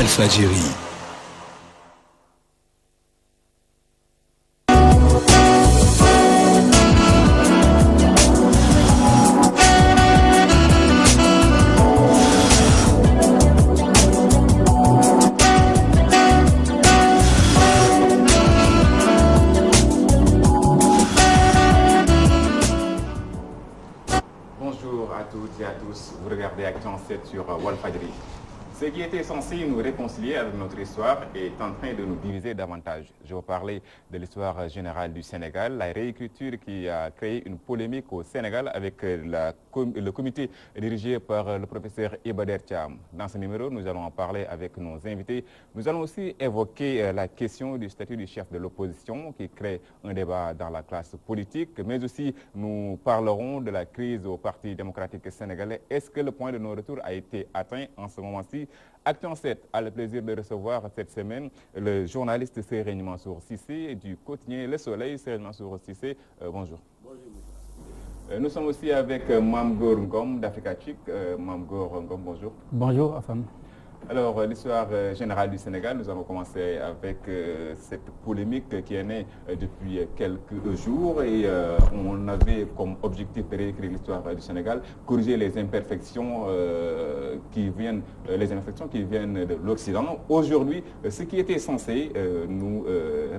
Walfadjri. Bonjour à toutes et à tous, vous regardez Action 7 sur Walfadjri. Ce qui était censé nous réconcilier avec notre histoire est en train de nous diviser davantage. Je vais parler de l'histoire générale du Sénégal, la réécriture qui a créé une polémique au Sénégal avec le comité dirigé par le professeur Iba Der Thiam. Dans ce numéro, nous allons en parler avec nos invités. Nous allons aussi évoquer la question du statut du chef de l'opposition qui crée un débat dans la classe politique, mais aussi nous parlerons de la crise au Parti démocratique sénégalais. Est-ce que le point de non-retour a été atteint en ce moment-ci? Action 7 a le plaisir de recevoir cette semaine le journaliste Serigne Mansour Cissé du quotidien Le Soleil. Serigne Mansour Cissé, bonjour. Bonjour. Nous sommes aussi avec Mame Gor Ngom d'Africa Chic. Mame Gor Ngom, bonjour. Bonjour Hassan. Alors, l'histoire générale du Sénégal, nous allons commencer avec cette polémique qui est née depuis quelques jours et on avait comme objectif de réécrire l'histoire du Sénégal, corriger les imperfections qui viennent de l'Occident. Aujourd'hui, ce qui était censé nous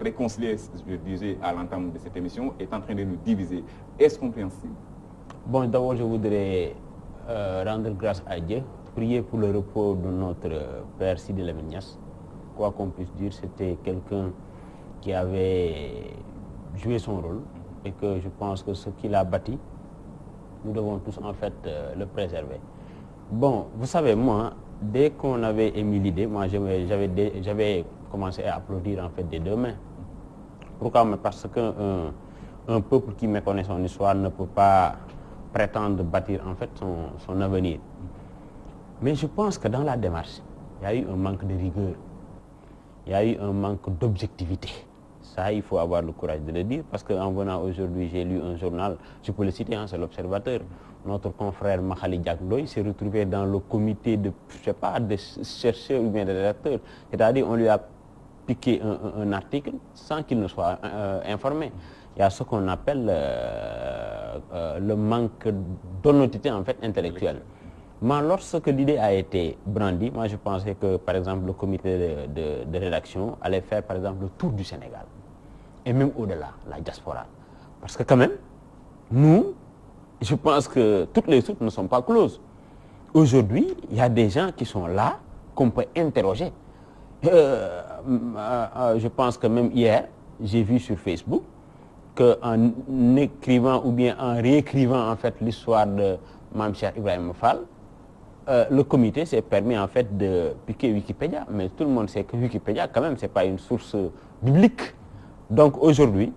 réconcilier, je disais à l'entame de cette émission, est en train de nous diviser. Est-ce compréhensible? Bon, d'abord, je voudrais rendre grâce à Dieu, prier pour le repos de notre père Sidi Lamine Niasse. Quoi qu'on puisse dire, c'était quelqu'un qui avait joué son rôle et que je pense que ce qu'il a bâti, nous devons tous en fait le préserver. Bon, vous savez, moi, dès qu'on avait émis l'idée, moi j'avais commencé à applaudir en fait des deux mains. Pourquoi? Parce qu'un peuple qui méconnaît son histoire ne peut pas prétendre bâtir en fait son avenir. Mais je pense que dans la démarche, il y a eu un manque de rigueur, il y a eu un manque d'objectivité. Ça, il faut avoir le courage de le dire, parce qu'en venant aujourd'hui, j'ai lu un journal, je peux le citer, c'est l'Observateur. Notre confrère Makhali Diack Ndoye s'est retrouvé dans le comité de, je sais pas, de chercheurs ou bien de rédacteurs. C'est-à-dire, on lui a piqué un article sans qu'il ne soit informé. Il y a ce qu'on appelle le manque d'honnêteté en fait intellectuelle. Mais lorsque l'idée a été brandie, moi je pensais que par exemple le comité de rédaction allait faire par exemple le tour du Sénégal et même au-delà, la diaspora. Parce que quand même, nous, je pense que toutes les sources ne sont pas closes. Aujourd'hui, il y a des gens qui sont là, qu'on peut interroger. Je pense que même hier, j'ai vu sur Facebook qu'en écrivant ou bien en réécrivant en fait l'histoire de Mame Cheikh Ibrahima Fall, le comité s'est permis en fait de piquer Wikipédia, mais tout le monde sait que Wikipédia quand même c'est pas une source biblique. Donc aujourd'hui,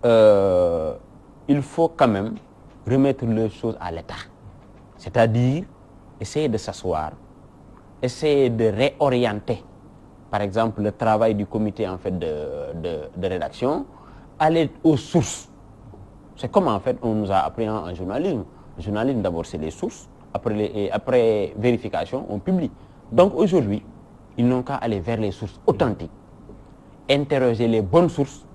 il faut quand même remettre les choses à l'état, c'est-à-dire essayer de s'asseoir, essayer de réorienter, par exemple le travail du comité en fait de rédaction, aller aux sources. C'est comme en fait on nous a appris en journalisme. Le journalisme d'abord c'est les sources. Après vérification, on publie. Donc aujourd'hui, ils n'ont qu'à aller vers les sources authentiques, interroger les bonnes sources,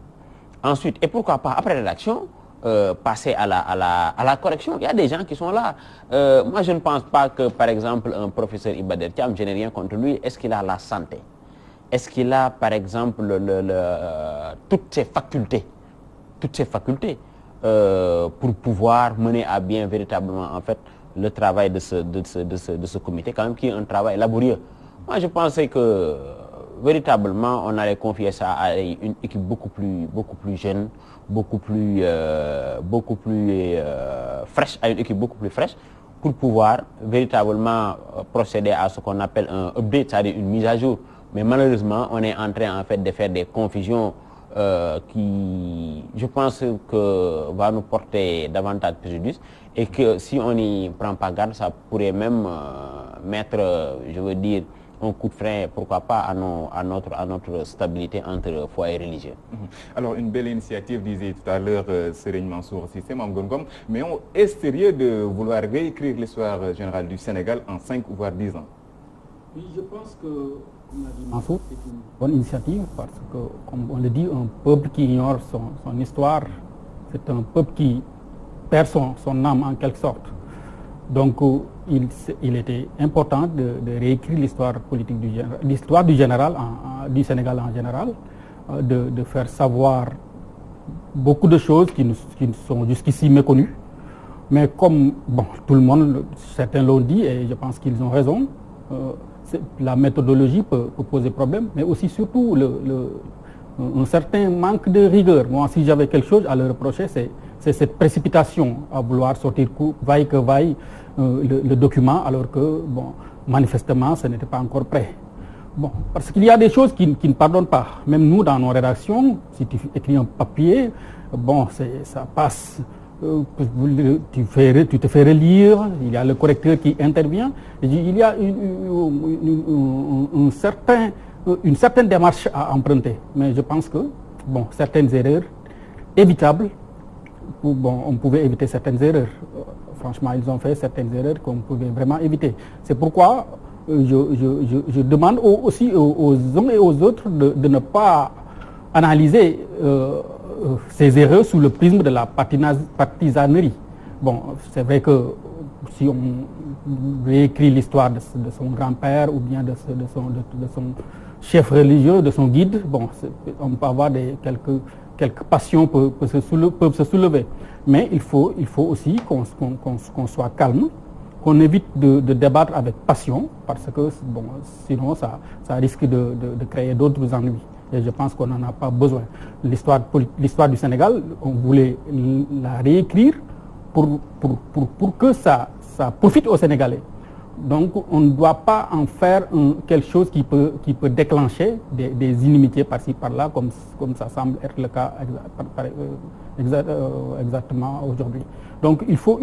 ensuite, et pourquoi pas, après rédaction, passer à la correction. Il y a des gens qui sont là. Moi, je ne pense pas que, par exemple, un professeur Iba Der Thiam, je n'ai rien contre lui, est-ce qu'il a la santé? Est-ce qu'il a, par exemple, toutes ses facultés pour pouvoir mener à bien véritablement, en fait, le travail de ce comité, quand même, qui est un travail laborieux. Moi, je pensais que, véritablement, on allait confier ça à une équipe beaucoup plus jeune, beaucoup plus fraîche, à une équipe beaucoup plus fraîche, pour pouvoir véritablement procéder à ce qu'on appelle un update, c'est-à-dire une mise à jour. Mais malheureusement, on est en train, en fait, de faire des confusions qui, je pense, que va nous porter davantage préjudice et que si on n'y prend pas garde, ça pourrait même mettre, je veux dire, un coup de frein, pourquoi pas, à notre stabilité entre foi et religieux. Alors, une belle initiative, disait tout à l'heure Serigne Mansour Cissé, Mame Gor Ngom, mais on est sérieux de vouloir réécrire l'histoire générale du Sénégal en 5 voire 10 ans? Oui, je pense que, comme l'a dit Mansour, c'est une bonne initiative parce que, comme on le dit, un peuple qui ignore son histoire, c'est un peuple qui perd son âme en quelque sorte. Donc, il était important de réécrire l'histoire politique l'histoire du général, du Sénégal en général, de faire savoir beaucoup de choses qui sont jusqu'ici méconnues. Mais comme tout le monde, certains l'ont dit et je pense qu'ils ont raison, la méthodologie peut poser problème, mais aussi surtout un certain manque de rigueur. Moi, si j'avais quelque chose à leur reprocher, c'est cette précipitation à vouloir sortir vaille que vaille le document, alors que, manifestement, ce n'était pas encore prêt. Parce qu'il y a des choses qui ne pardonnent pas. Même nous, dans nos rédactions, si tu écris un papier, ça passe. Tu te fais relire, il y a le correcteur qui intervient. Il y a une certaine démarche à emprunter. Mais je pense que, certaines erreurs évitables, on pouvait éviter certaines erreurs. Franchement, ils ont fait certaines erreurs qu'on pouvait vraiment éviter. C'est pourquoi je demande aussi aux uns et aux autres de ne pas analyser ces erreurs sous le prisme de la partisanerie. C'est vrai que si on réécrit l'histoire de son grand-père ou bien de son chef religieux, de son guide, on peut avoir quelques passions peuvent se soulever. Mais il faut aussi qu'on soit calme, qu'on évite de débattre avec passion, parce que sinon ça risque de créer d'autres ennuis. Et je pense qu'on n'en a pas besoin. L'histoire du Sénégal, on voulait la réécrire pour que ça profite aux Sénégalais. Donc on ne doit pas en faire quelque chose qui peut déclencher des inimitiés par-ci par-là, comme ça semble être le cas exactement aujourd'hui. Donc il faut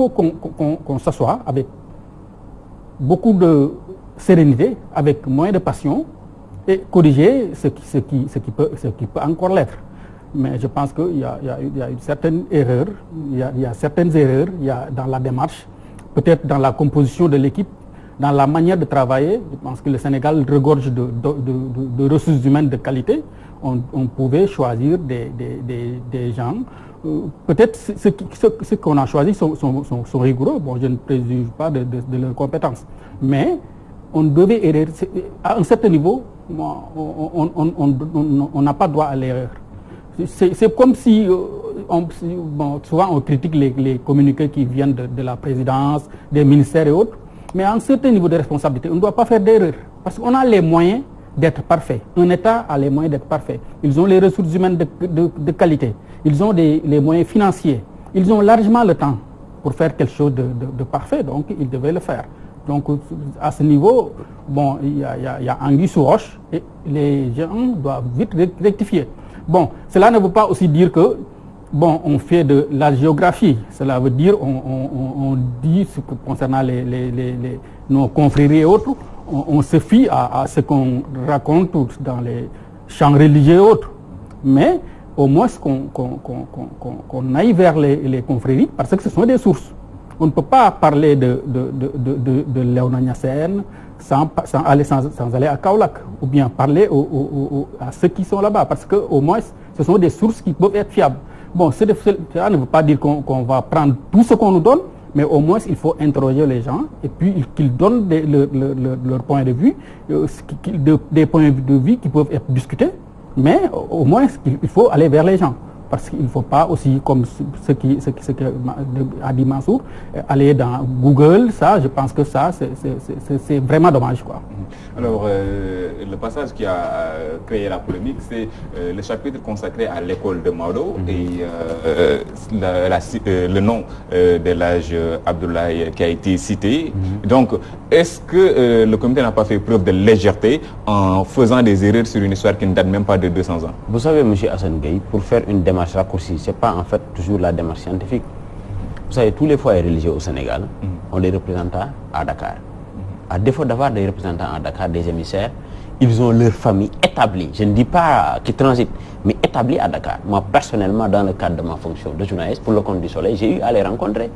qu'on s'assoie avec beaucoup de sérénité, avec moins de passion, et corriger ce qui peut encore l'être. Mais je pense qu'il y a une certaine erreur, il y a certaines erreurs, dans la démarche, peut-être dans la composition de l'équipe, dans la manière de travailler. Je pense que le Sénégal regorge de ressources humaines de qualité. On pouvait choisir des gens. Peut-être ceux qu'on a choisis sont rigoureux. Je ne préjuge pas de leurs compétences. Mais on devait errer. À un certain niveau, on n'a pas droit à l'erreur. C'est comme si, souvent on critique les communiqués qui viennent de la présidence, des ministères et autres, mais à un certain niveau de responsabilité, on ne doit pas faire d'erreur. Parce qu'on a les moyens d'être parfait. Un État a les moyens d'être parfait. Ils ont les ressources humaines de qualité. Ils ont les moyens financiers. Ils ont largement le temps pour faire quelque chose de parfait, donc ils devaient le faire. Donc à ce niveau, il y a anguille sous roche et les gens doivent vite rectifier. Cela ne veut pas aussi dire que on fait de la géographie. Cela veut dire on dit ce que concernant nos confréries et autres, on se fie à ce qu'on raconte dans les chants religieux et autres. Mais au moins qu'on aille vers les confréries, parce que ce sont des sources. On ne peut pas parler de Léona Niassène sans aller à Kaolack, ou bien parler à ceux qui sont là-bas, parce que au moins ce sont des sources qui peuvent être fiables. Cela ne veut pas dire qu'on va prendre tout ce qu'on nous donne, mais au moins il faut interroger les gens et puis qu'ils donnent leur point de vue, des points de vue qui peuvent être discutés, mais au moins il faut aller vers les gens. Parce qu'il ne faut pas aussi, comme ce qu'a dit Mansour, aller dans Google. Ça, je pense que ça, c'est vraiment dommage, quoi. Alors, le passage qui a créé la polémique, c'est le chapitre consacré à l'école de Maodo et le nom de l'âge Abdoulaye qui a été cité. Donc, est-ce que le comité n'a pas fait preuve de légèreté en faisant des erreurs sur une histoire qui ne date même pas de 200 ans? Vous savez, M. Hassan Gueye, pour faire une démarche raccourcie, ce n'est pas en fait toujours la démarche scientifique. Vous savez, tous les foyers religieux au Sénégal ont des représentants à Dakar. À défaut d'avoir des représentants à Dakar, des émissaires, ils ont leur famille établie. Je ne dis pas qui transitent, mais établie à Dakar. Moi, personnellement, dans le cadre de ma fonction de journaliste pour le compte du Soleil, j'ai eu à les rencontrer.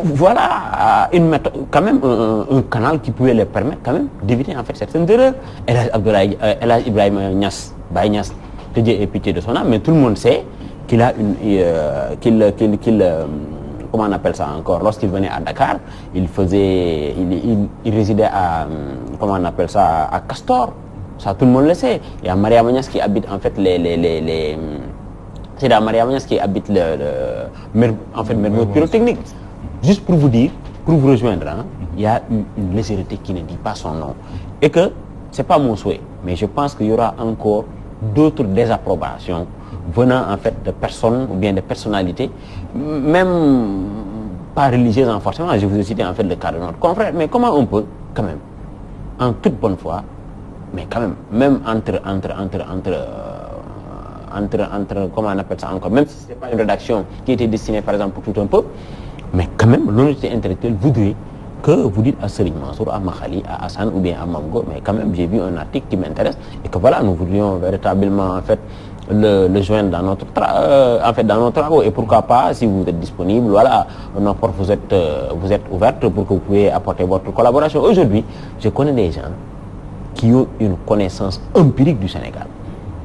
voilà une méthode, quand même un canal qui pouvait les permettre quand même d'éviter en fait certaines erreurs. El Hadj Ibrahima Niass, Baye Niass, que Dieu ait pitié de son âme, mais tout le monde sait qu'il a comment on appelle ça encore, lorsqu'il venait à Dakar, il résidait à, comment on appelle ça, à Castor. Ça, tout le monde le sait. Il y a Mariama Niass qui habite en fait c'est la Mariama Niass qui habite Mermoz Pyrotechnique. Juste pour vous dire, pour vous rejoindre, hein, il y a une légèreté qui ne dit pas son nom. Et que, c'est pas mon souhait, mais je pense qu'il y aura encore d'autres désapprobations venant en fait de personnes ou bien de personnalités, même pas religieuses en forcément. Je vous ai cité en fait le cas de notre confrère. Mais comment on peut, quand même, en toute bonne foi, mais quand même entre comment on appelle ça encore, même si c'est pas une rédaction qui était destinée par exemple pour tout un peuple, mais quand même l'honnêteté intellectuelle voudrait que vous dites à Serigne Mansour, à Makhali, à Hassan ou bien à Mamgo, mais quand même j'ai vu un article qui m'intéresse et que voilà, nous voudrions véritablement en fait le joindre dans notre dans nos travaux. Et pourquoi pas, si vous êtes disponible, voilà, nos portes vous êtes ouvertes pour que vous puissiez apporter votre collaboration. Aujourd'hui, je connais des gens qui ont une connaissance empirique du Sénégal.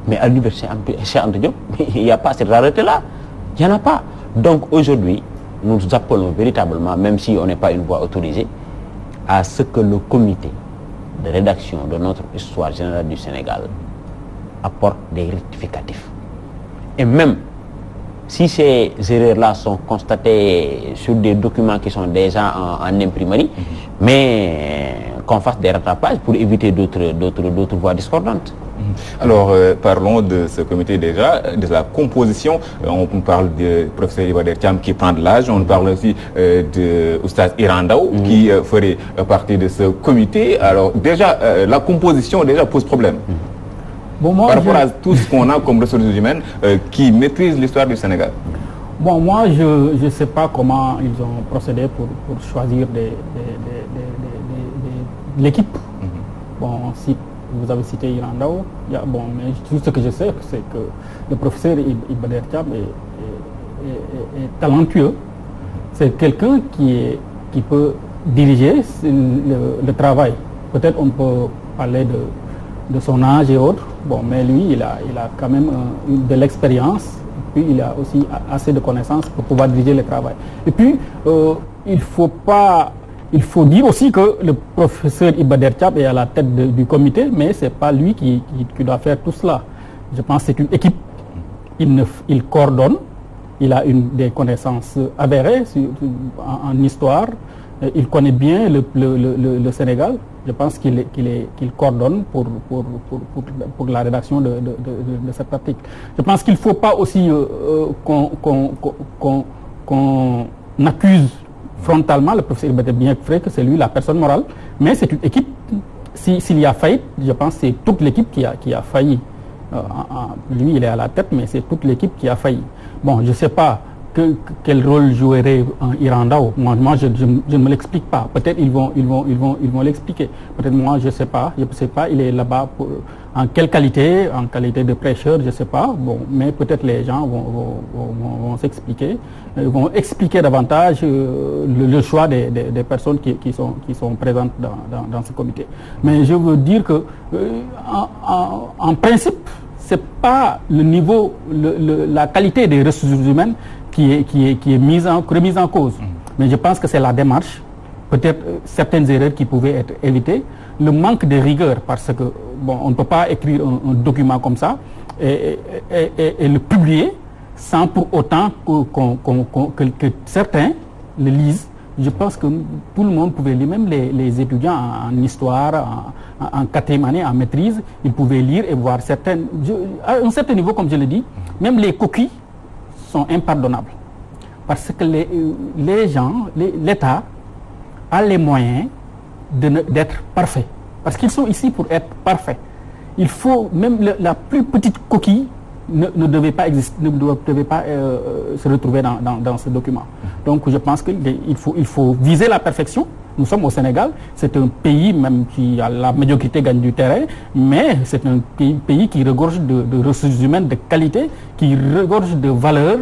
Mais à l'université Cheikh Anta Diop, il n'y a pas cette rareté-là. Il n'y en a pas. Donc aujourd'hui, nous appelons véritablement, même si on n'est pas une voix autorisée, à ce que le comité de rédaction de notre histoire générale du Sénégal apporte des rectificatifs. Et même si ces erreurs-là sont constatées sur des documents qui sont déjà en imprimerie, mais qu'on fasse des rattrapages pour éviter d'autres voies discordantes. Alors, parlons de ce comité déjà, de la composition. On parle du professeur Iba Der Thiam qui prend de l'âge. On parle aussi de Oustaz Iran Ndao qui ferait partie de ce comité. Alors, déjà, la composition déjà pose problème. Bon, moi, par rapport à tout ce qu'on a comme ressources humaines qui maîtrisent l'histoire du Sénégal. Bon, moi, je ne sais pas comment ils ont procédé pour choisir l'équipe. Bon, si vous avez cité Iran Ndao, bon, mais tout ce que je sais, c'est que le professeur Iba Der Thiam est talentueux. C'est quelqu'un qui peut diriger le travail. Peut-être on peut parler de son âge et autres. Bon, mais lui, il a quand même de l'expérience. Puis il a aussi assez de connaissances pour pouvoir diriger le travail. Et puis, il faut dire aussi que le professeur Iba Der Thiam est à la tête du comité, mais ce n'est pas lui qui doit faire tout cela. Je pense que c'est une équipe. Il coordonne, il a des connaissances avérées en histoire, il connaît bien le Sénégal. Je pense qu'il coordonne pour la rédaction de cet article. Je pense qu'il ne faut pas aussi qu'on accuse frontalement le professeur Iba Der Thiam, bien vrai que c'est lui la personne morale, mais c'est une équipe. S'il y a faillite, je pense que c'est toute l'équipe qui a failli. Lui, il est à la tête, mais c'est toute l'équipe qui a failli. Bon, je ne sais pas quel rôle jouerait Iran Ndao. Moi, je ne me l'explique pas. Peut-être ils vont l'expliquer. Peut-être moi, je ne sais pas. Il est là-bas en quelle qualité, en qualité de prêcheur, je ne sais pas. Bon, mais peut-être les gens vont s'expliquer, vont expliquer davantage le choix des personnes qui sont présentes dans ce comité. Mais je veux dire que, en principe, c'est pas le niveau, la qualité des ressources humaines qui est remise en cause. Mais je pense que c'est la démarche, peut-être certaines erreurs qui pouvaient être évitées, le manque de rigueur, parce que bon, on ne peut pas écrire un document comme ça et le publier sans pour autant que certains le lisent. Je pense que tout le monde pouvait lire, même les étudiants en histoire, en quatrième année, en maîtrise, ils pouvaient lire et voir certaines... à un certain niveau, comme je le dis, même les coquilles sont impardonnables. Parce que les gens, l'État a les moyens d'être parfait. Parce qu'ils sont ici pour être parfaits. Il faut, même la plus petite coquille ne devait pas exister, ne devait pas se retrouver dans ce document. Donc je pense qu'il faut viser la perfection. Nous sommes au Sénégal, c'est un pays même qui a la médiocrité gagne du terrain, mais c'est un pays qui regorge de ressources humaines de qualité, qui regorge de valeurs,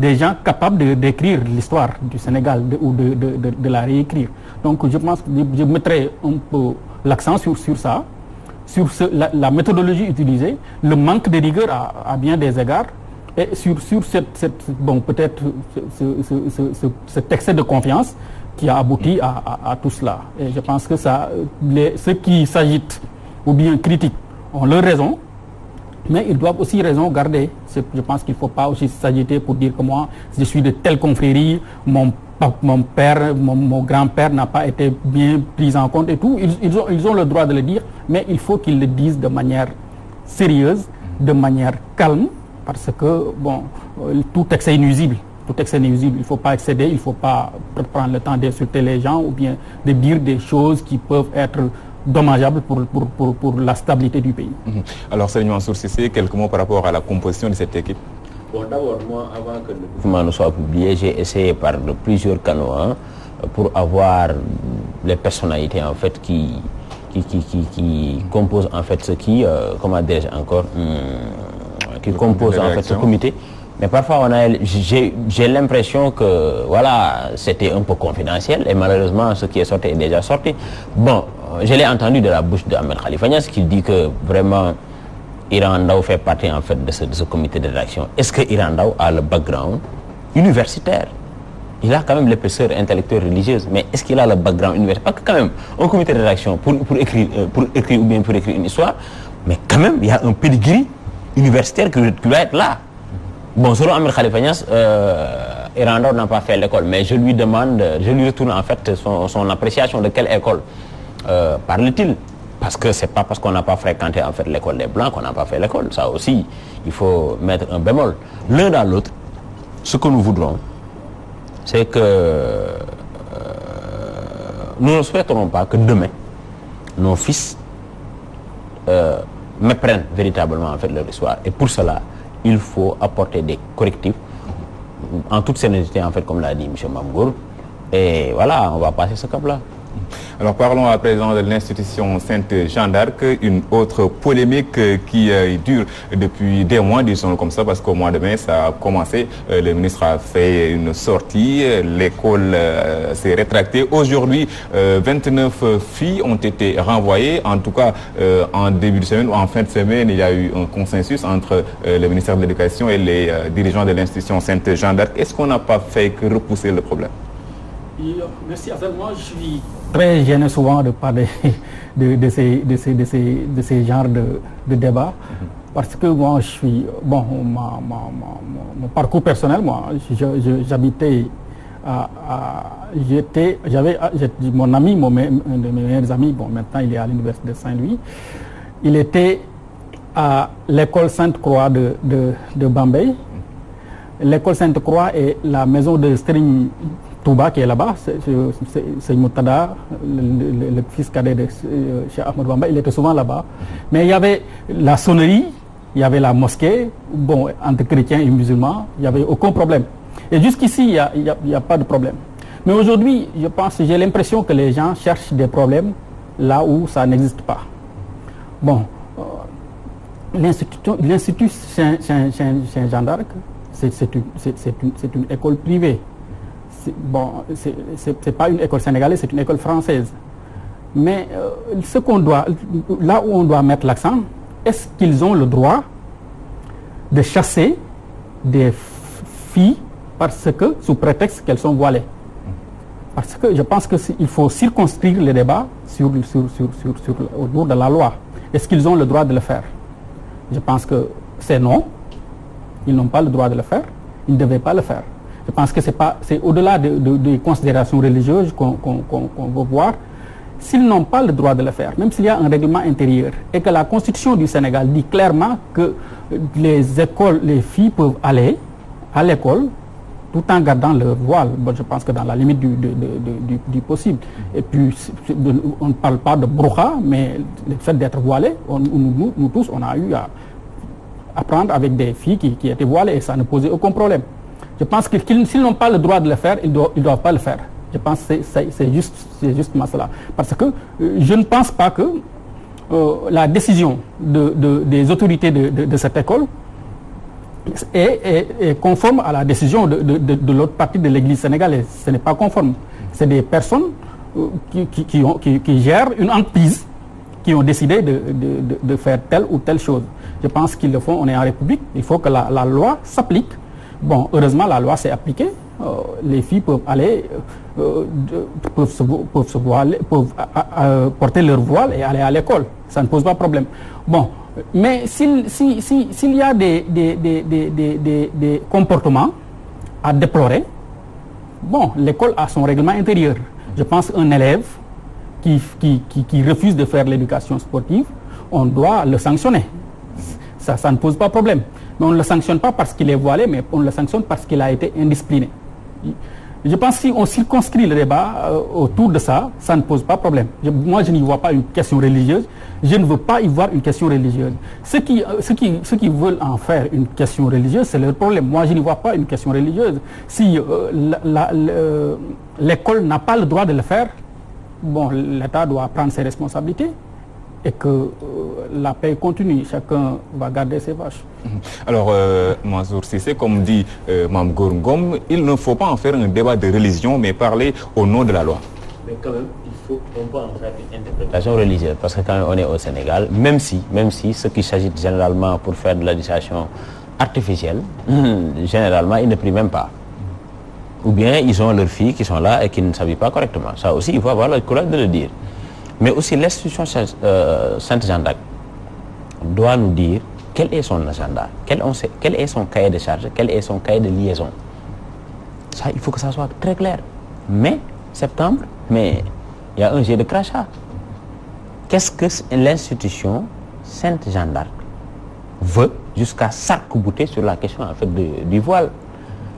des gens capables d'écrire l'histoire du Sénégal ou de la réécrire. Donc je pense que je mettrai un peu l'accent sur ça, sur la méthodologie utilisée, le manque de rigueur à bien des égards, et sur peut-être cet excès de confiance qui a abouti à tout cela. Et je pense que ceux qui s'agitent ou bien critiquent ont leur raison, mais ils doivent aussi raison garder. Je pense qu'il ne faut pas aussi s'agiter pour dire que moi, je suis de telle confrérie, mon grand-père n'a pas été bien pris en compte et tout. Ils ont le droit de le dire, mais il faut qu'ils le disent de manière sérieuse, de manière calme, parce que tout excès est nuisible. Tout excès est nuisible. Il ne faut pas excéder, il ne faut pas prendre le temps d'insulter les gens ou bien de dire des choses qui peuvent être dommageables pour la stabilité du pays. Alors, Serigne Mansour Cissé, quelques mots par rapport à la composition de cette équipe. Bon, d'abord, moi, avant que le document ne soit publié, j'ai essayé par plusieurs canaux pour avoir les personnalités en fait qui composent en fait qui composent en fait ce comité. Mais parfois j'ai l'impression que voilà, c'était un peu confidentiel et malheureusement ce qui est sorti est déjà sorti. Bon, je l'ai entendu de la bouche d'Ahmed Khalifa Niasse qui dit que vraiment Iran Ndao fait partie en fait de ce comité de rédaction. Est-ce que Iran Ndao a le background universitaire? Il a quand même l'épaisseur intellectuelle religieuse, mais est-ce qu'il a le background universitaire? Parce que quand même, un comité de rédaction pour écrire ou bien pour écrire une histoire, mais quand même, il y a un pedigree universitaire qui doit être là. Bon, selon Ahmed Khalifa Niasse, Iran Ndao n'a pas fait l'école, mais je lui retourne en fait son appréciation de quelle école parle-t-il. Parce que c'est pas parce qu'on n'a pas fréquenté en fait l'école des Blancs qu'on n'a pas fait l'école. Ça aussi, il faut mettre un bémol. L'un dans l'autre, ce que nous voudrons, c'est que nous ne souhaiterons pas que demain, nos fils méprennent véritablement en fait leur histoire. Et pour cela, il faut apporter des correctifs en toute sérénité en fait, comme l'a dit M. Mamgour. Et voilà, on va passer ce cap-là. Alors parlons à présent de l'institution Sainte-Jeanne d'Arc, une autre polémique qui dure depuis des mois, disons-le comme ça, parce qu'au mois de mai, ça a commencé. Le ministre a fait une sortie, l'école s'est rétractée. Aujourd'hui, 29 filles ont été renvoyées. En tout cas, en début de semaine ou en fin de semaine, il y a eu un consensus entre le ministère de l'Éducation et les dirigeants de l'institution Sainte-Jeanne d'Arc. Est-ce qu'on n'a pas fait que repousser le problème? Merci Hassan. Moi, je suis très gêné souvent de parler de ces genres de débats parce que moi, je suis... Bon, mon parcours personnel, moi, j'habitais mon ami, un de mes meilleurs amis, bon, maintenant il est à l'université de Saint-Louis, il était à l'école Sainte-Croix de Bambey. L'école Sainte-Croix est la maison de Serigne Touba qui est là-bas, c'est Moutada, le fils cadet de Cheikh Ahmed Bamba, il était souvent là-bas. Mais il y avait la sonnerie, il y avait la mosquée, bon, entre chrétiens et musulmans, il n'y avait aucun problème. Et jusqu'ici, il n'y a pas de problème. Mais aujourd'hui, j'ai l'impression que les gens cherchent des problèmes là où ça n'existe pas. Bon, l'Institut Saint-Jean d'Arc, c'est une école privée. Bon, c'est pas une école sénégalaise, c'est une école française. Mais là où on doit mettre l'accent, est-ce qu'ils ont le droit de chasser des filles sous prétexte qu'elles sont voilées? Parce que je pense qu'il faut circonscrire le débat autour de la loi. Est-ce qu'ils ont le droit de le faire? Je pense que c'est non. Ils n'ont pas le droit de le faire. Ils ne devaient pas le faire. Je pense que c'est au-delà des considérations religieuses qu'on veut voir. S'ils n'ont pas le droit de le faire, même s'il y a un règlement intérieur, et que la Constitution du Sénégal dit clairement que les filles peuvent aller à l'école tout en gardant leur voile, bon, je pense que dans la limite du possible. Et puis, on ne parle pas de brocha, mais le fait d'être voilé, nous tous, on a eu à apprendre avec des filles qui étaient voilées et ça ne posait aucun problème. Je pense que s'ils n'ont pas le droit de le faire, ils ne doivent pas le faire. Je pense que c'est justement cela. Parce que je ne pense pas que la décision des autorités de cette école est conforme à la décision de l'autre partie de l'Église sénégalaise. Ce n'est pas conforme. C'est des personnes qui gèrent une entreprise, qui ont décidé de faire telle ou telle chose. Je pense qu'ils le font, on est en République, il faut que la loi s'applique. Bon, heureusement, la loi s'est appliquée. Les filles peuvent aller, peuvent porter leur voile et aller à l'école. Ça ne pose pas de problème. Bon, mais s'il y a des comportements à déplorer, bon, l'école a son règlement intérieur. Je pense qu'un élève qui refuse de faire l'éducation sportive, on doit le sanctionner. Ça ne pose pas de problème. Mais on ne le sanctionne pas parce qu'il est voilé, mais on le sanctionne parce qu'il a été indiscipliné. Je pense que si on circonscrit le débat autour de ça, ça ne pose pas de problème. Moi, je n'y vois pas une question religieuse. Je ne veux pas y voir une question religieuse. Ceux qui veulent en faire une question religieuse, c'est leur problème. Moi, je n'y vois pas une question religieuse. Si l'école n'a pas le droit de le faire, bon, l'État doit prendre ses responsabilités et que la paix continue. Chacun va garder ses vaches. Alors, Mansour Cissé, comme dit Mame Gor Ngom, il ne faut pas en faire un débat de religion, mais parler au nom de la loi. Mais quand même, on peut en faire une interprétation religieuse, parce que quand on est au Sénégal, même si ceux qui s'agitent généralement pour faire de l'éducation artificielle, généralement, ils ne prient même pas. Ou bien, ils ont leurs filles qui sont là et qui ne s'habillent pas correctement. Ça aussi, il faut avoir le courage de le dire. Mais aussi, l'institution Sainte Jeanne d'Arc doit nous dire quel est son agenda, quel est son cahier de charge, quel est son cahier de liaison. Ça, il faut que ça soit très clair. Mais, septembre, mais il y a un jet de crachat. Qu'est-ce que l'institution Sainte Jeanne d'Arc veut jusqu'à s'arc-bouter sur la question en fait du voile?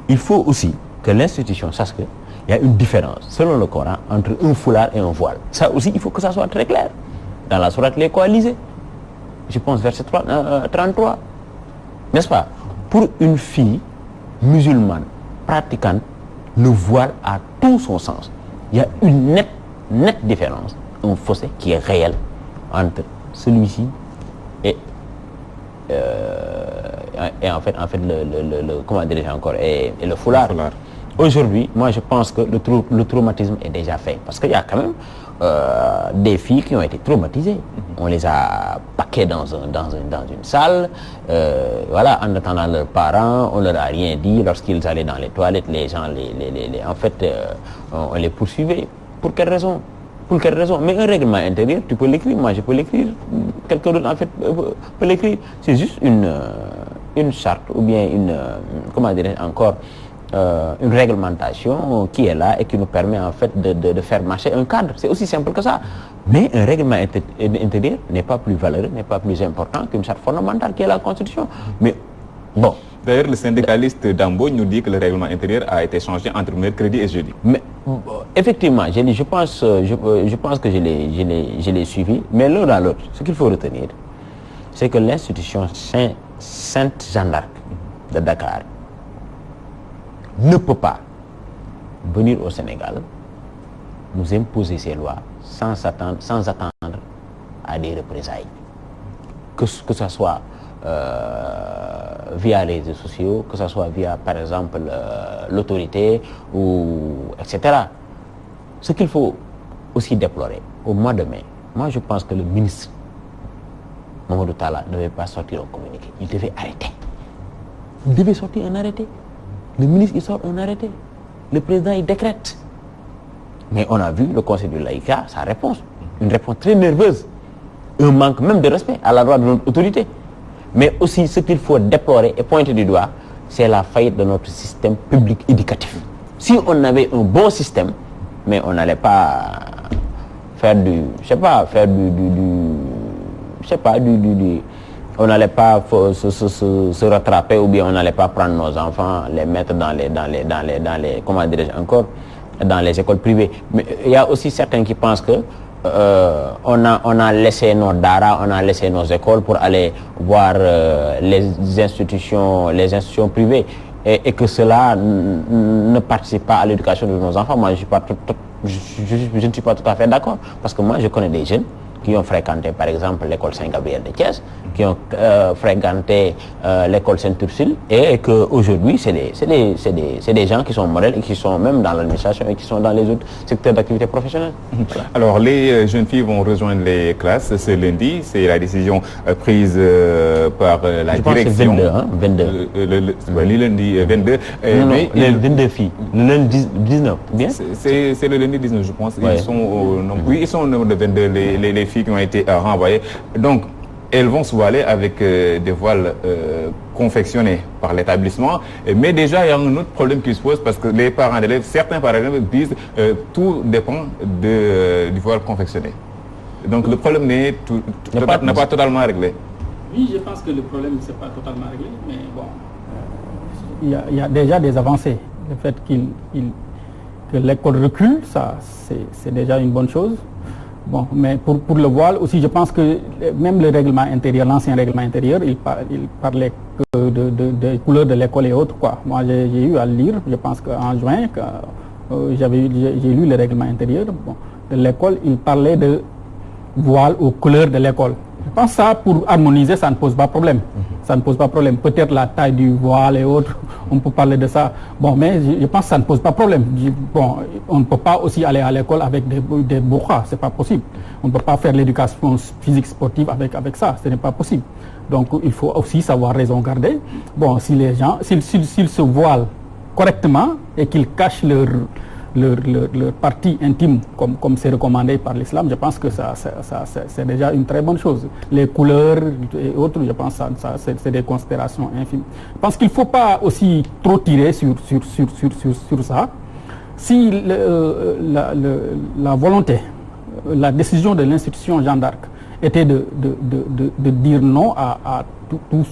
Il faut aussi que l'institution sache qu'il y a une différence, selon le Coran, entre un foulard et un voile. Ça aussi, il faut que ça soit très clair. Dans la sourate Les Coalisés, je pense verset 33, n'est-ce pas? Pour une fille musulmane, pratiquante, le voile a tout son sens. Il y a une nette différence, un fossé qui est réel entre celui-ci et en fait le comment dirais-je encore, et le foulard. Aujourd'hui, moi je pense que le traumatisme est déjà fait, parce qu'il y a quand même des filles qui ont été traumatisées. On les a paquées dans une salle, voilà, en attendant leurs parents, on leur a rien dit. Lorsqu'ils allaient dans les toilettes, les gens on les poursuivait. Pour quelle raison? Mais un règlement intérieur, tu peux l'écrire, moi je peux l'écrire, quelqu'un d'autre en fait peut l'écrire. C'est juste une charte ou bien comment dirais-je encore, une réglementation qui est là et qui nous permet en fait de faire marcher un cadre. C'est aussi simple que ça. Mais un règlement intérieur n'est pas plus valeureux, n'est pas plus important qu'une charte fondamentale qui est la Constitution. Mais bon. D'ailleurs, le syndicaliste Dambo nous dit que le règlement intérieur a été changé entre mercredi et jeudi. Mais effectivement, je pense que je l'ai suivi. Mais l'un dans l'autre, ce qu'il faut retenir, c'est que l'institution Sainte Jeanne d'Arc de Dakar ne peut pas venir au Sénégal nous imposer ses lois sans attendre à des représailles. Que ce soit via les réseaux sociaux, que ce soit via, par exemple, l'autorité, etc. Ce qu'il faut aussi déplorer, au mois de mai, moi je pense que le ministre Mamadou Talla ne devait pas sortir un communiqué. Il devait arrêter. Il devait sortir un arrêté. Le ministre, il sort un arrêté. Le président, il décrète. Mais on a vu le Conseil du laïcat, sa réponse. Une réponse très nerveuse. Un manque même de respect à l'endroit de notre autorité. Mais aussi, ce qu'il faut déplorer et pointer du doigt, c'est la faillite de notre système public éducatif. Si on avait un bon système, mais on n'allait pas faire on n'allait pas se rattraper, ou bien on n'allait pas prendre nos enfants, les mettre dans les comment dirais-je encore, dans les écoles privées. Mais il y a aussi certains qui pensent que on a laissé nos daara, on a laissé nos écoles pour aller voir les institutions privées, et que cela ne participe pas à l'éducation de nos enfants. Moi, je ne suis pas tout à fait d'accord, parce que moi, je connais des jeunes qui ont fréquenté par exemple l'école Saint-Gabriel de Thiès, qui ont fréquenté l'école Sainte-Ursule, et qu'aujourd'hui c'est des gens qui sont modèles et qui sont même dans l'administration et qui sont dans les autres secteurs d'activité professionnelle. Voilà. Alors les jeunes filles vont rejoindre les classes ce lundi, c'est la décision prise par la direction. Je pense que c'est 22, 22. Le lundi 22. Non, les 22 filles. Le lundi 19, bien. C'est le lundi 19, je pense. Ouais. Ils sont au nombre de 22, les filles qui ont été renvoyées. Donc, elles vont se voiler avec des voiles confectionnés par l'établissement. Mais déjà, il y a un autre problème qui se pose parce que les parents d'élèves, certains par exemple, disent tout dépend du voile confectionné. Donc le problème n'est pas totalement réglé. Oui, je pense que le problème n'est pas totalement réglé, mais bon, il y a déjà des avancées. Le fait que l'école recule, ça, c'est déjà une bonne chose. Bon, mais pour le voile aussi, je pense que même le règlement intérieur, l'ancien règlement intérieur, il parlait que de couleurs de l'école et autres, quoi. Moi, j'ai eu à le lire, je pense qu'en juin, j'ai lu le règlement intérieur de l'école, il parlait de voile aux couleurs de l'école. Je pense que ça, pour harmoniser, ça ne pose pas problème. Ça ne pose pas problème. Peut-être la taille du voile et autres, on peut parler de ça. Bon, mais je pense que ça ne pose pas problème. Bon, on ne peut pas aussi aller à l'école avec des burqas, c'est pas possible. On ne peut pas faire l'éducation physique sportive avec ça, ce n'est pas possible. Donc, il faut aussi savoir raison garder. Bon, si les gens, s'ils se voilent correctement et qu'ils cachent leur partie intime comme c'est recommandé par l'islam, je pense que ça c'est déjà une très bonne chose. Les couleurs et autres, je pense que c'est des considérations infimes. Je pense qu'il ne faut pas aussi trop tirer sur ça. Si la volonté, la décision de l'institution Jeanne d'Arc était de dire non à toutes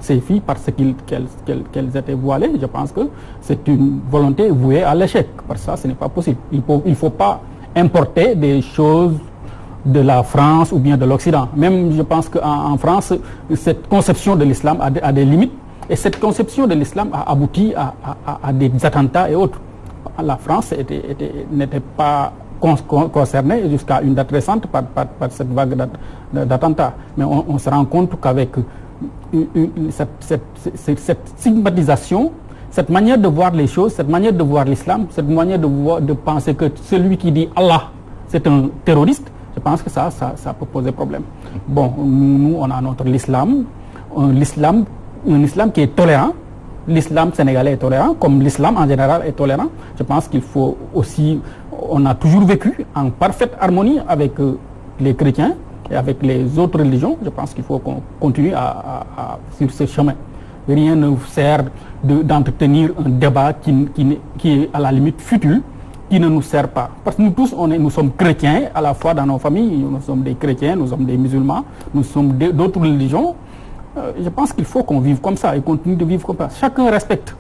ces filles parce qu'elles étaient voilées, je pense que c'est une volonté vouée à l'échec. Parce que ça, ce n'est pas possible. Il ne faut pas importer des choses de la France ou bien de l'Occident. Même, je pense qu'en France, cette conception de l'islam a des limites. Et cette conception de l'islam a abouti à des attentats et autres. La France n'était pas concernée jusqu'à une date récente par cette vague d'attentats. Mais on se rend compte qu'avec cette stigmatisation, cette manière de voir les choses, cette manière de voir l'islam, cette manière de penser que celui qui dit Allah, c'est un terroriste, je pense que ça peut poser problème. Bon, nous on a notre l'islam, un islam qui est tolérant. L'islam sénégalais est tolérant, comme l'islam en général est tolérant. Je pense qu'il faut aussi, on a toujours vécu en parfaite harmonie avec les chrétiens et avec les autres religions. Je pense qu'il faut qu'on continue sur ce chemin. Rien ne sert d'entretenir un débat qui est à la limite futile, qui ne nous sert pas. Parce que nous tous, nous sommes chrétiens à la fois dans nos familles, nous sommes des chrétiens, nous sommes des musulmans, nous sommes d'autres religions. Je pense qu'il faut qu'on vive comme ça et continue de vivre comme ça. Chacun respecte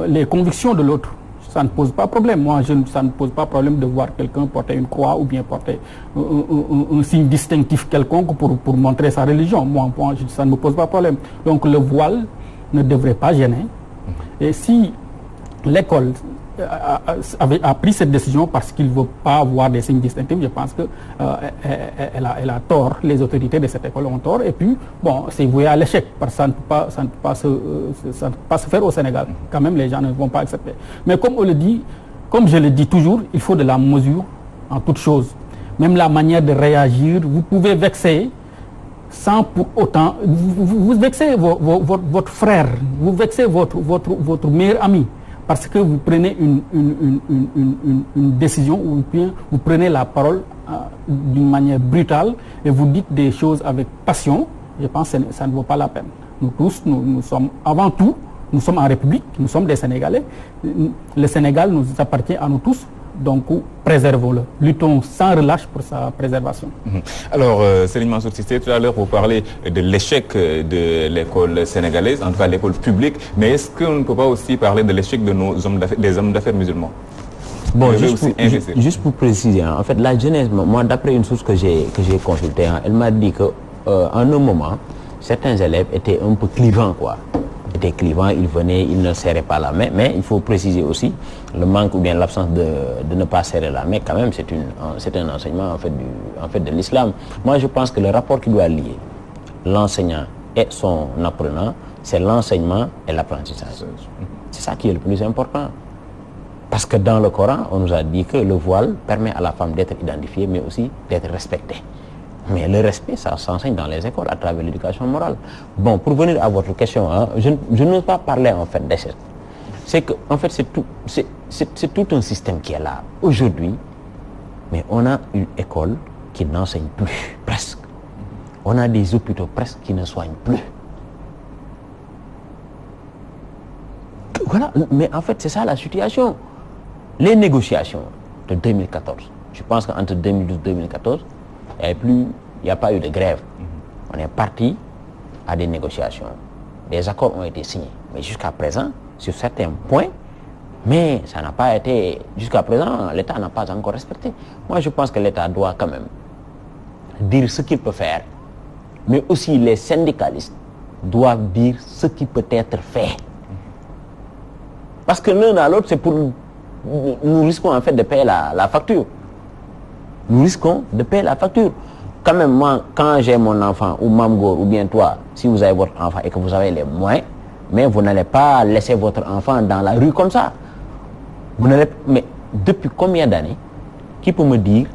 les convictions de l'autre. Ça ne pose pas problème. Moi, ça ne pose pas problème de voir quelqu'un porter une croix ou bien porter un signe distinctif quelconque pour montrer sa religion. Moi, ça ne me pose pas problème. Donc le voile ne devrait pas gêner. Et si l'école a pris cette décision parce qu'il ne veut pas avoir des signes distinctifs, je pense qu'elle a tort, les autorités de cette école ont tort, et puis bon, c'est voué à l'échec, parce que ça ne peut pas se faire au Sénégal. Quand même, les gens ne vont pas accepter. Mais comme je le dis toujours, il faut de la mesure en toute chose. Même la manière de réagir, vous pouvez vexer sans pour autant, vous vexez votre frère, vous vexez votre meilleur ami, parce que vous prenez une décision ou bien vous prenez la parole d'une manière brutale et vous dites des choses avec passion. Je pense que ça ne vaut pas la peine. Nous tous, nous sommes avant tout, nous sommes en République, nous sommes des Sénégalais. Le Sénégal nous appartient à nous tous. Donc, préservons-le. Luttons sans relâche pour sa préservation. Alors, Serigne Mansour Cissé, tout à l'heure, vous parlez de l'échec de l'école sénégalaise, en tout cas l'école publique, mais est-ce qu'on ne peut pas aussi parler de l'échec de des hommes d'affaires musulmans? Bon, juste pour préciser, en fait, la jeunesse, moi, d'après une source que j'ai consultée, elle m'a dit que, en un moment, certains élèves étaient un peu clivants, quoi. était clivant, il venait, il ne serrait pas la main, mais il faut préciser aussi le manque ou bien l'absence de ne pas serrer la main, quand même, c'est un enseignement en fait de l'islam. Moi, je pense que le rapport qui doit lier l'enseignant et son apprenant, c'est l'enseignement et l'apprentissage. C'est ça qui est le plus important. Parce que dans le Coran, on nous a dit que le voile permet à la femme d'être identifiée, mais aussi d'être respectée. Mais le respect, ça s'enseigne dans les écoles à travers l'éducation morale. Bon, pour venir à votre question, hein, je n'ose pas parler en fait d'échec. C'est que, en fait, c'est tout un système qui est là aujourd'hui. Mais on a une école qui n'enseigne plus, presque. On a des hôpitaux presque qui ne soignent plus. Voilà, mais en fait, c'est ça la situation. Les négociations de 2014, je pense qu'entre 2012 et 2014, il n'y a pas eu de grève. On est parti à des négociations. Des accords ont été signés. Mais jusqu'à présent, sur certains points, mais ça n'a pas été... Jusqu'à présent, l'État n'a pas encore respecté. Moi, je pense que l'État doit quand même dire ce qu'il peut faire. Mais aussi les syndicalistes doivent dire ce qui peut être fait. Parce que l'un à l'autre, c'est pour... Nous risquons en fait de payer la facture. Nous risquons de payer la facture. Quand même, moi, quand j'ai mon enfant, ou Mamgo, ou bien toi, si vous avez votre enfant et que vous avez les moyens, mais vous n'allez pas laisser votre enfant dans la rue comme ça. Mais depuis combien d'années, qui peut me dire,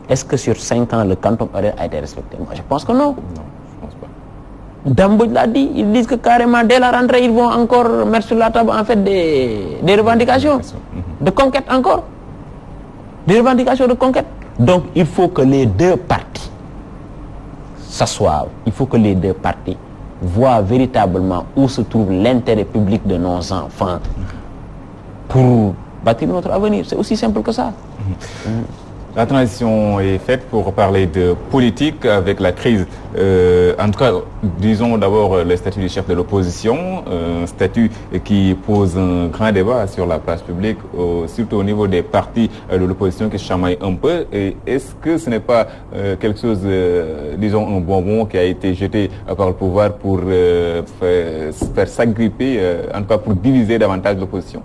est-ce que sur 5 ans, le quantum horaire a été respecté? Moi, je pense que non. Non, je pense pas. Dambodj l'a dit, ils disent que carrément, dès la rentrée, ils vont encore mettre sur la table, en fait, des revendications de conquête encore. Des revendications de conquête. Donc, il faut que les deux parties s'assoient. Il faut que les deux parties voient véritablement où se trouve l'intérêt public de nos enfants pour bâtir notre avenir. C'est aussi simple que ça. La transition est faite pour parler de politique avec la crise. En tout cas, disons d'abord le statut du chef de l'opposition, un statut qui pose un grand débat sur la place publique, surtout au niveau des partis de l'opposition qui se chamaillent un peu. Et est-ce que ce n'est pas quelque chose, disons un bonbon qui a été jeté par le pouvoir pour faire s'agripper, en tout cas pour diviser davantage l'opposition?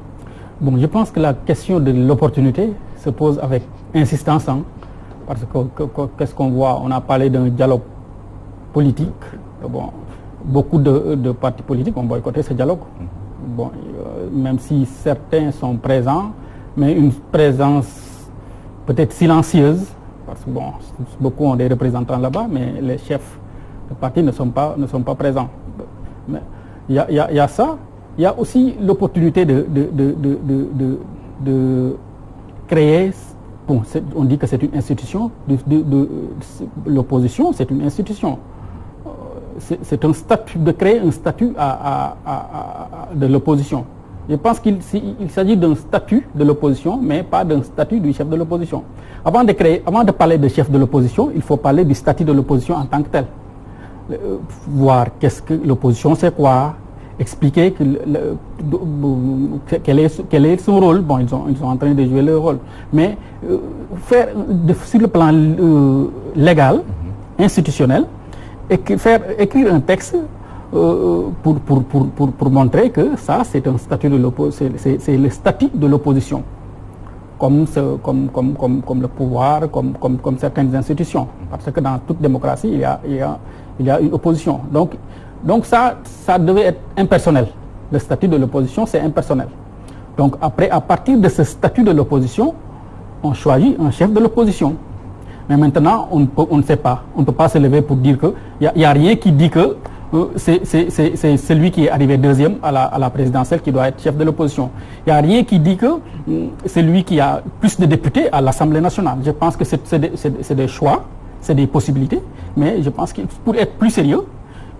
Bon, je pense que la question de l'opportunité se pose avec insistance, hein, parce que qu'est-ce qu'on voit? On a parlé d'un dialogue politique. Bon, beaucoup de partis politiques ont boycotté ce dialogue. Bon, même si certains sont présents, mais une présence peut-être silencieuse, parce que bon, beaucoup ont des représentants là-bas, mais les chefs de parti ne sont pas présents. Mais il y a ça. Il y a aussi l'opportunité de créer. Bon, on dit que c'est une institution, l'opposition, c'est une institution. C'est un statut, de créer un statut de l'opposition. Je pense qu'il s'agit d'un statut de l'opposition, mais pas d'un statut du chef de l'opposition. Avant de parler de chef de l'opposition, il faut parler du statut de l'opposition en tant que tel. Voir qu'est-ce que l'opposition, c'est quoi, expliquer quel est son rôle. Bon, ils sont en train de jouer leur rôle, mais faire sur le plan légal, institutionnel, et écrire un texte pour montrer que ça c'est un statut de l'opposition, c'est le statut de l'opposition, comme le pouvoir, comme certaines institutions, parce que dans toute démocratie il y a une opposition. Donc ça devait être impersonnel. Le statut de l'opposition, c'est impersonnel. Donc après, à partir de ce statut de l'opposition, on choisit un chef de l'opposition. Mais maintenant, on ne sait pas. On ne peut pas se lever pour dire que il y a rien qui dit que c'est celui qui est arrivé deuxième à la présidentielle qui doit être chef de l'opposition. Il n'y a rien qui dit que c'est lui qui a plus de députés à l'Assemblée nationale. Je pense que c'est des choix, c'est des possibilités. Mais je pense que pour être plus sérieux,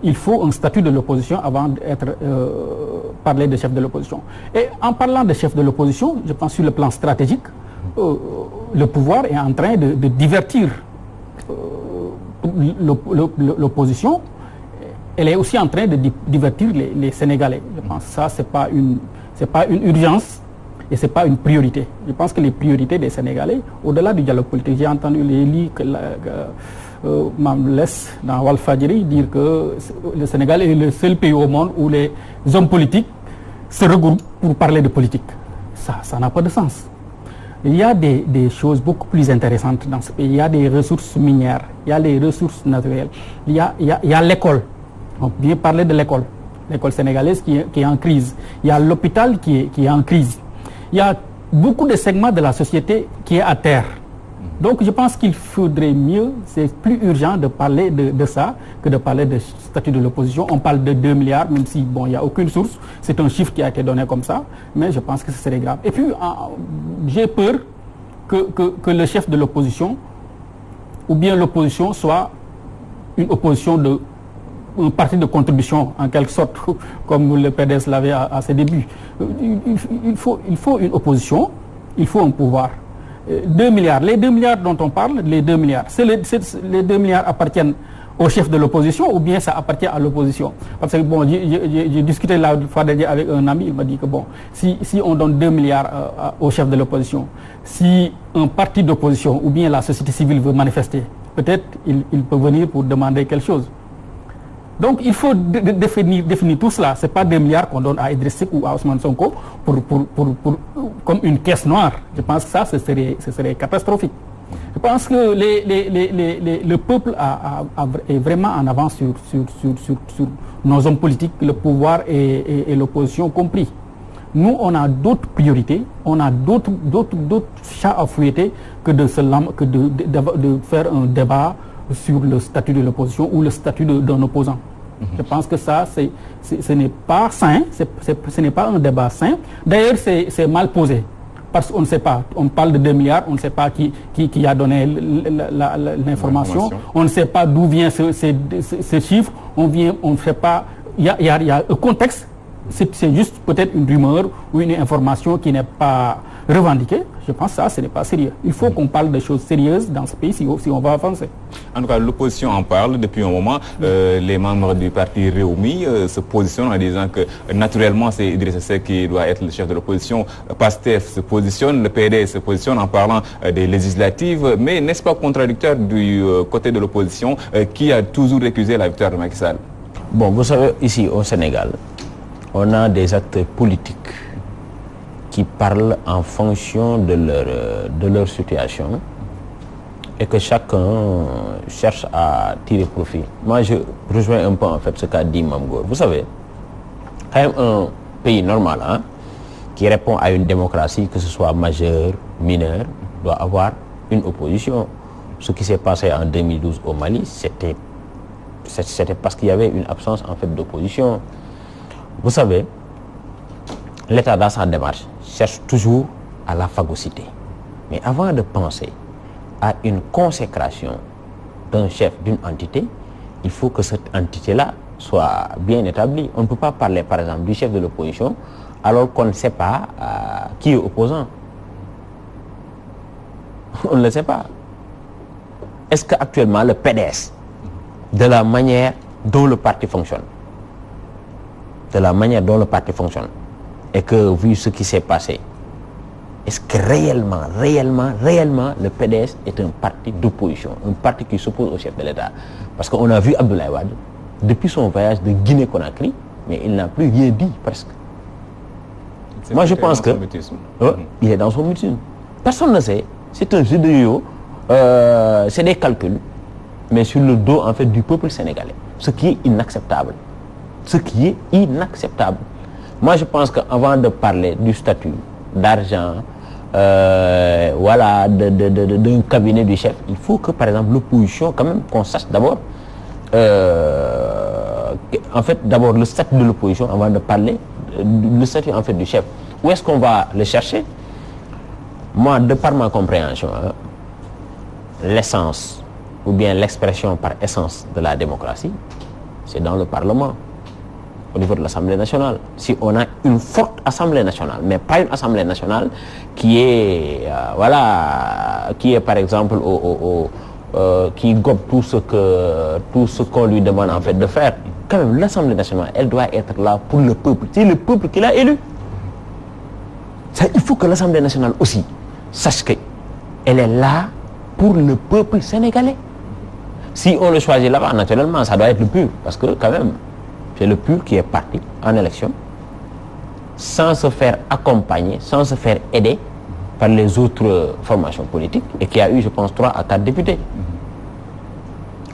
il faut un statut de l'opposition avant d'être parler de chef de l'opposition. Et en parlant de chef de l'opposition, je pense sur le plan stratégique, le pouvoir est en train de divertir l'opposition. Elle est aussi en train de divertir les Sénégalais. Je pense que ça, c'est pas une urgence et c'est pas une priorité. Je pense que les priorités des Sénégalais, au-delà du dialogue politique, j'ai entendu Mamles dans Walfadjri dire que le Sénégal est le seul pays au monde où les hommes politiques se regroupent pour parler de politique. Ça n'a pas de sens. Il y a des choses beaucoup plus intéressantes dans ce pays. Il y a des ressources minières, il y a les ressources naturelles, il y a l'école. On vient parler de l'école sénégalaise qui est en crise. Il y a l'hôpital qui est en crise. Il y a beaucoup de segments de la société qui est à terre. Donc je pense qu'il faudrait mieux, c'est plus urgent de parler de ça que de parler de statut de l'opposition. On parle de 2 milliards, même si bon, il n'y a aucune source. C'est un chiffre qui a été donné comme ça, mais je pense que ce serait grave. Et puis j'ai peur que le chef de l'opposition ou bien l'opposition soit une opposition un parti de contribution en quelque sorte, comme le PDS l'avait à ses débuts. Il faut une opposition, il faut un pouvoir. 2 milliards, les 2 milliards dont on parle, les 2 milliards, les 2 milliards appartiennent au chef de l'opposition ou bien ça appartient à l'opposition? Parce que bon, j'ai discuté la fois dernière avec un ami, il m'a dit que bon, si on donne 2 milliards au chef de l'opposition, si un parti d'opposition ou bien la société civile veut manifester, peut-être il peut venir pour demander quelque chose. Donc il faut définir tout cela. Ce n'est pas 2 milliards qu'on donne à Idriss Seck ou à Ousmane Sonko comme une caisse noire. Je pense que ça, ce serait catastrophique. Je pense que le peuple est vraiment en avance sur nos hommes politiques, le pouvoir et l'opposition compris. Nous, on a d'autres priorités, on a d'autres chats à fouetter que de faire un débat sur le statut de l'opposition ou le statut d'un opposant. Je pense que ça, ce n'est pas sain, ce n'est pas un débat sain. D'ailleurs, c'est mal posé, parce qu'on ne sait pas. On parle de 2 milliards, on ne sait pas qui a donné l'information. On ne sait pas d'où vient ce chiffre. On ne sait pas. Il y a un contexte. C'est juste peut-être une rumeur ou une information qui n'est pas revendiquée. Je pense que ça, ce n'est pas sérieux. Il faut qu'on parle de choses sérieuses dans ce pays si on va avancer. En tout cas, l'opposition en parle depuis un moment. Les membres du parti Rewmi se positionnent en disant que naturellement, c'est Idriss Seck qui doit être le chef de l'opposition. PASTEF se positionne, le PDS se positionne en parlant des législatives. Mais n'est-ce pas contradictoire du côté de l'opposition qui a toujours récusé la victoire de Macky Sall? Bon, vous savez, ici au Sénégal, on a des acteurs politiques qui parlent en fonction de leur situation et que chacun cherche à tirer profit. Moi, je rejoins un peu en fait ce qu'a dit Mamgour. Vous savez, quand même un pays normal qui répond à une démocratie, que ce soit majeur, mineur, doit avoir une opposition. Ce qui s'est passé en 2012 au Mali, c'était parce qu'il y avait une absence en fait d'opposition. Vous savez, l'État dans sa démarche cherche toujours à la phagocyté. Mais avant de penser à une consécration d'un chef d'une entité, il faut que cette entité-là soit bien établie. On ne peut pas parler par exemple du chef de l'opposition alors qu'on ne sait pas qui est opposant. On ne le sait pas. Est-ce qu'actuellement le PDS, de la manière dont le parti fonctionne, et que vu ce qui s'est passé, est-ce que réellement le PDS est un parti d'opposition, un parti qui s'oppose au chef de l'État? Parce qu'on a vu Abdoulaye Wade depuis son voyage de Guinée-Conakry, mais il n'a plus rien dit presque. Moi je pense que il est dans son mutisme. Personne ne sait, c'est un jeu de yo, c'est des calculs, mais sur le dos en fait du peuple sénégalais, ce qui est inacceptable. Moi, je pense qu'avant de parler du statut, d'argent, d'un cabinet du chef, il faut que, par exemple, l'opposition, quand même, qu'on sache d'abord, en fait, d'abord le statut de l'opposition, avant de parler, le statut, en fait, du chef. Où est-ce qu'on va le chercher? Moi, de par ma compréhension, l'essence, ou bien l'expression par essence de la démocratie, c'est dans le Parlement. Au niveau de l'Assemblée nationale. Si on a une forte Assemblée nationale, mais pas une Assemblée nationale qui est, qui est par exemple, qui gobe tout ce qu'on lui demande en fait de faire. Quand même, l'Assemblée nationale, elle doit être là pour le peuple. C'est le peuple qui l'a élu. Il faut que l'Assemblée nationale aussi sache qu'elle est là pour le peuple sénégalais. Si on le choisit là-bas, naturellement, ça doit être le PUR. Parce que quand même, c'est le PUR qui est parti en élection sans se faire accompagner, sans se faire aider par les autres formations politiques et qui a eu, je pense, 3 à 4 députés.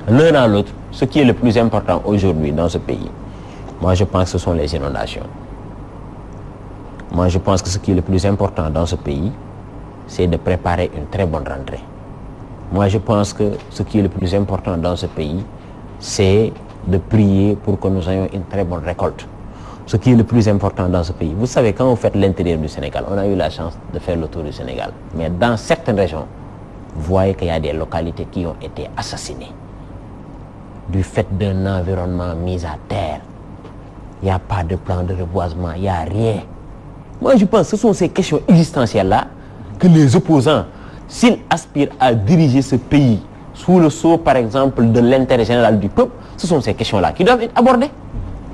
L'un dans l'autre, ce qui est le plus important aujourd'hui dans ce pays, moi je pense que ce sont les inondations. Moi je pense que ce qui est le plus important dans ce pays, c'est de préparer une très bonne rentrée. Moi je pense que ce qui est le plus important dans ce pays, c'est de prier pour que nous ayons une très bonne récolte. Ce qui est le plus important dans ce pays. Vous savez, quand vous faites l'intérieur du Sénégal, on a eu la chance de faire le tour du Sénégal. Mais dans certaines régions, vous voyez qu'il y a des localités qui ont été assassinées du fait d'un environnement mis à terre. Il n'y a pas de plan de reboisement, il n'y a rien. Moi, je pense que ce sont ces questions existentielles-là que les opposants, s'ils aspirent à diriger ce pays sous le sceau, par exemple, de l'intérêt général du peuple, ce sont ces questions-là qui doivent être abordées.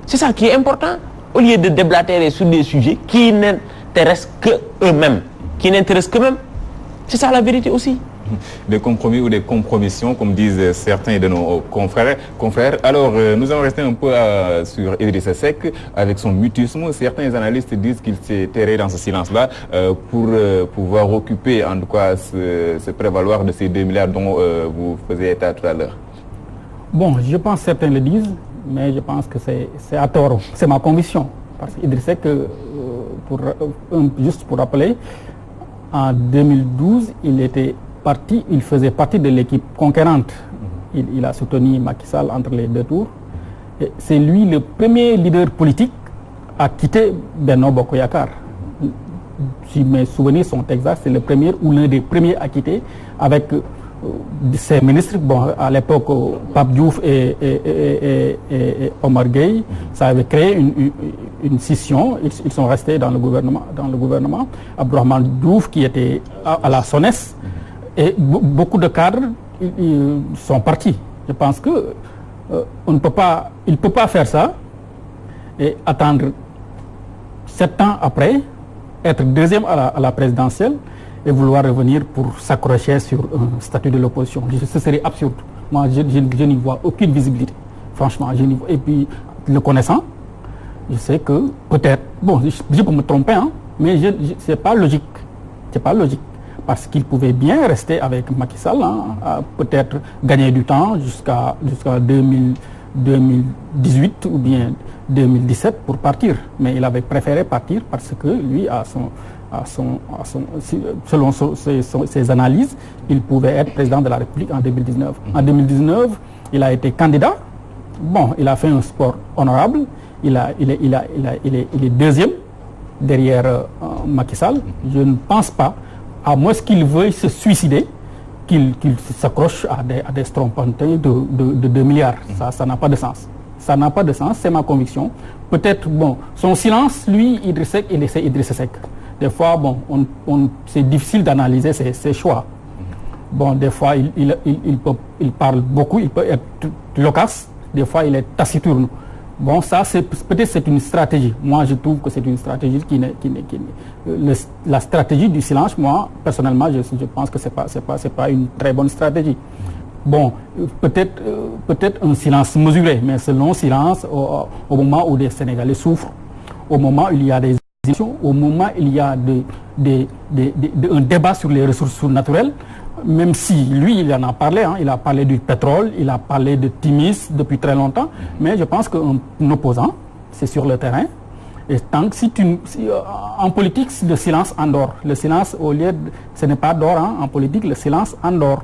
C'est ça qui est important. Au lieu de déblatérer sur des sujets qui n'intéressent qu'eux-mêmes, qui n'intéressent qu'eux-mêmes. C'est ça la vérité aussi. Des compromis ou des compromissions, comme disent certains de nos confrères. Alors, nous allons rester un peu sur Idrissa Seck avec son mutisme. Certains analystes disent qu'il s'est terré dans ce silence-là pour pouvoir occuper, en tout cas, se prévaloir de ces 2 milliards dont vous faisiez état tout à l'heure. Bon, je pense que certains le disent, mais je pense que c'est à tort. C'est ma conviction. Parce qu'Idrissa Seck, juste pour rappeler, en 2012, il faisait partie de l'équipe conquérante. Il a soutenu Macky Sall entre les 2 tours. C'est lui le premier leader politique à quitter Benno Bokk Yakaar. Si mes souvenirs sont exacts, c'est le premier ou l'un des premiers à quitter avec ses ministres. Bon, à l'époque, Pape Diouf et Omar Gueye, ça avait créé une scission. Ils sont restés dans le gouvernement. Abdourahmane Diouf qui était à la SONES. Et beaucoup de cadres sont partis. Je pense que il ne peut pas faire ça et attendre 7 ans après, être deuxième à la présidentielle et vouloir revenir pour s'accrocher sur un statut de l'opposition. Ce serait absurde. Moi, je n'y vois aucune visibilité. Franchement, je n'y vois. Et puis, le connaissant, je sais que peut-être, bon, je peux me tromper, hein, mais c'est pas logique. C'est pas logique. Parce qu'il pouvait bien rester avec Macky Sall, hein, peut-être gagner du temps jusqu'à 2018 ou bien 2017 pour partir. Mais il avait préféré partir parce que lui, selon ses analyses, il pouvait être président de la République en 2019. En 2019, il a été candidat. Bon, il a fait un sport honorable. Il est deuxième derrière Macky Sall. Je ne pense pas, à moins qu'il veuille se suicider, qu'il s'accroche à des strompantins de 2 milliards. Ça n'a pas de sens. Ça n'a pas de sens, c'est ma conviction. Peut-être, bon, son silence, lui, Idrissa Seck. Des fois, bon, c'est difficile d'analyser ses choix. Bon, des fois, il parle beaucoup, il peut être loquace. Des fois, il est taciturne. Bon, ça, peut-être c'est une stratégie. Moi, je trouve que c'est une stratégie la stratégie du silence, moi, personnellement, je pense que c'est pas une très bonne stratégie. Bon, peut-être un silence mesuré, mais ce long silence au moment où les Sénégalais souffrent, au moment où il y a des élections, au moment où il y a un débat sur les ressources naturelles, même si lui, il en a parlé, hein, il a parlé du pétrole, il a parlé de Timis depuis très longtemps, mais je pense qu'un opposant, c'est sur le terrain. Et tant que en politique, le silence endort. Le silence, ce n'est pas d'or, hein, en politique, le silence endort.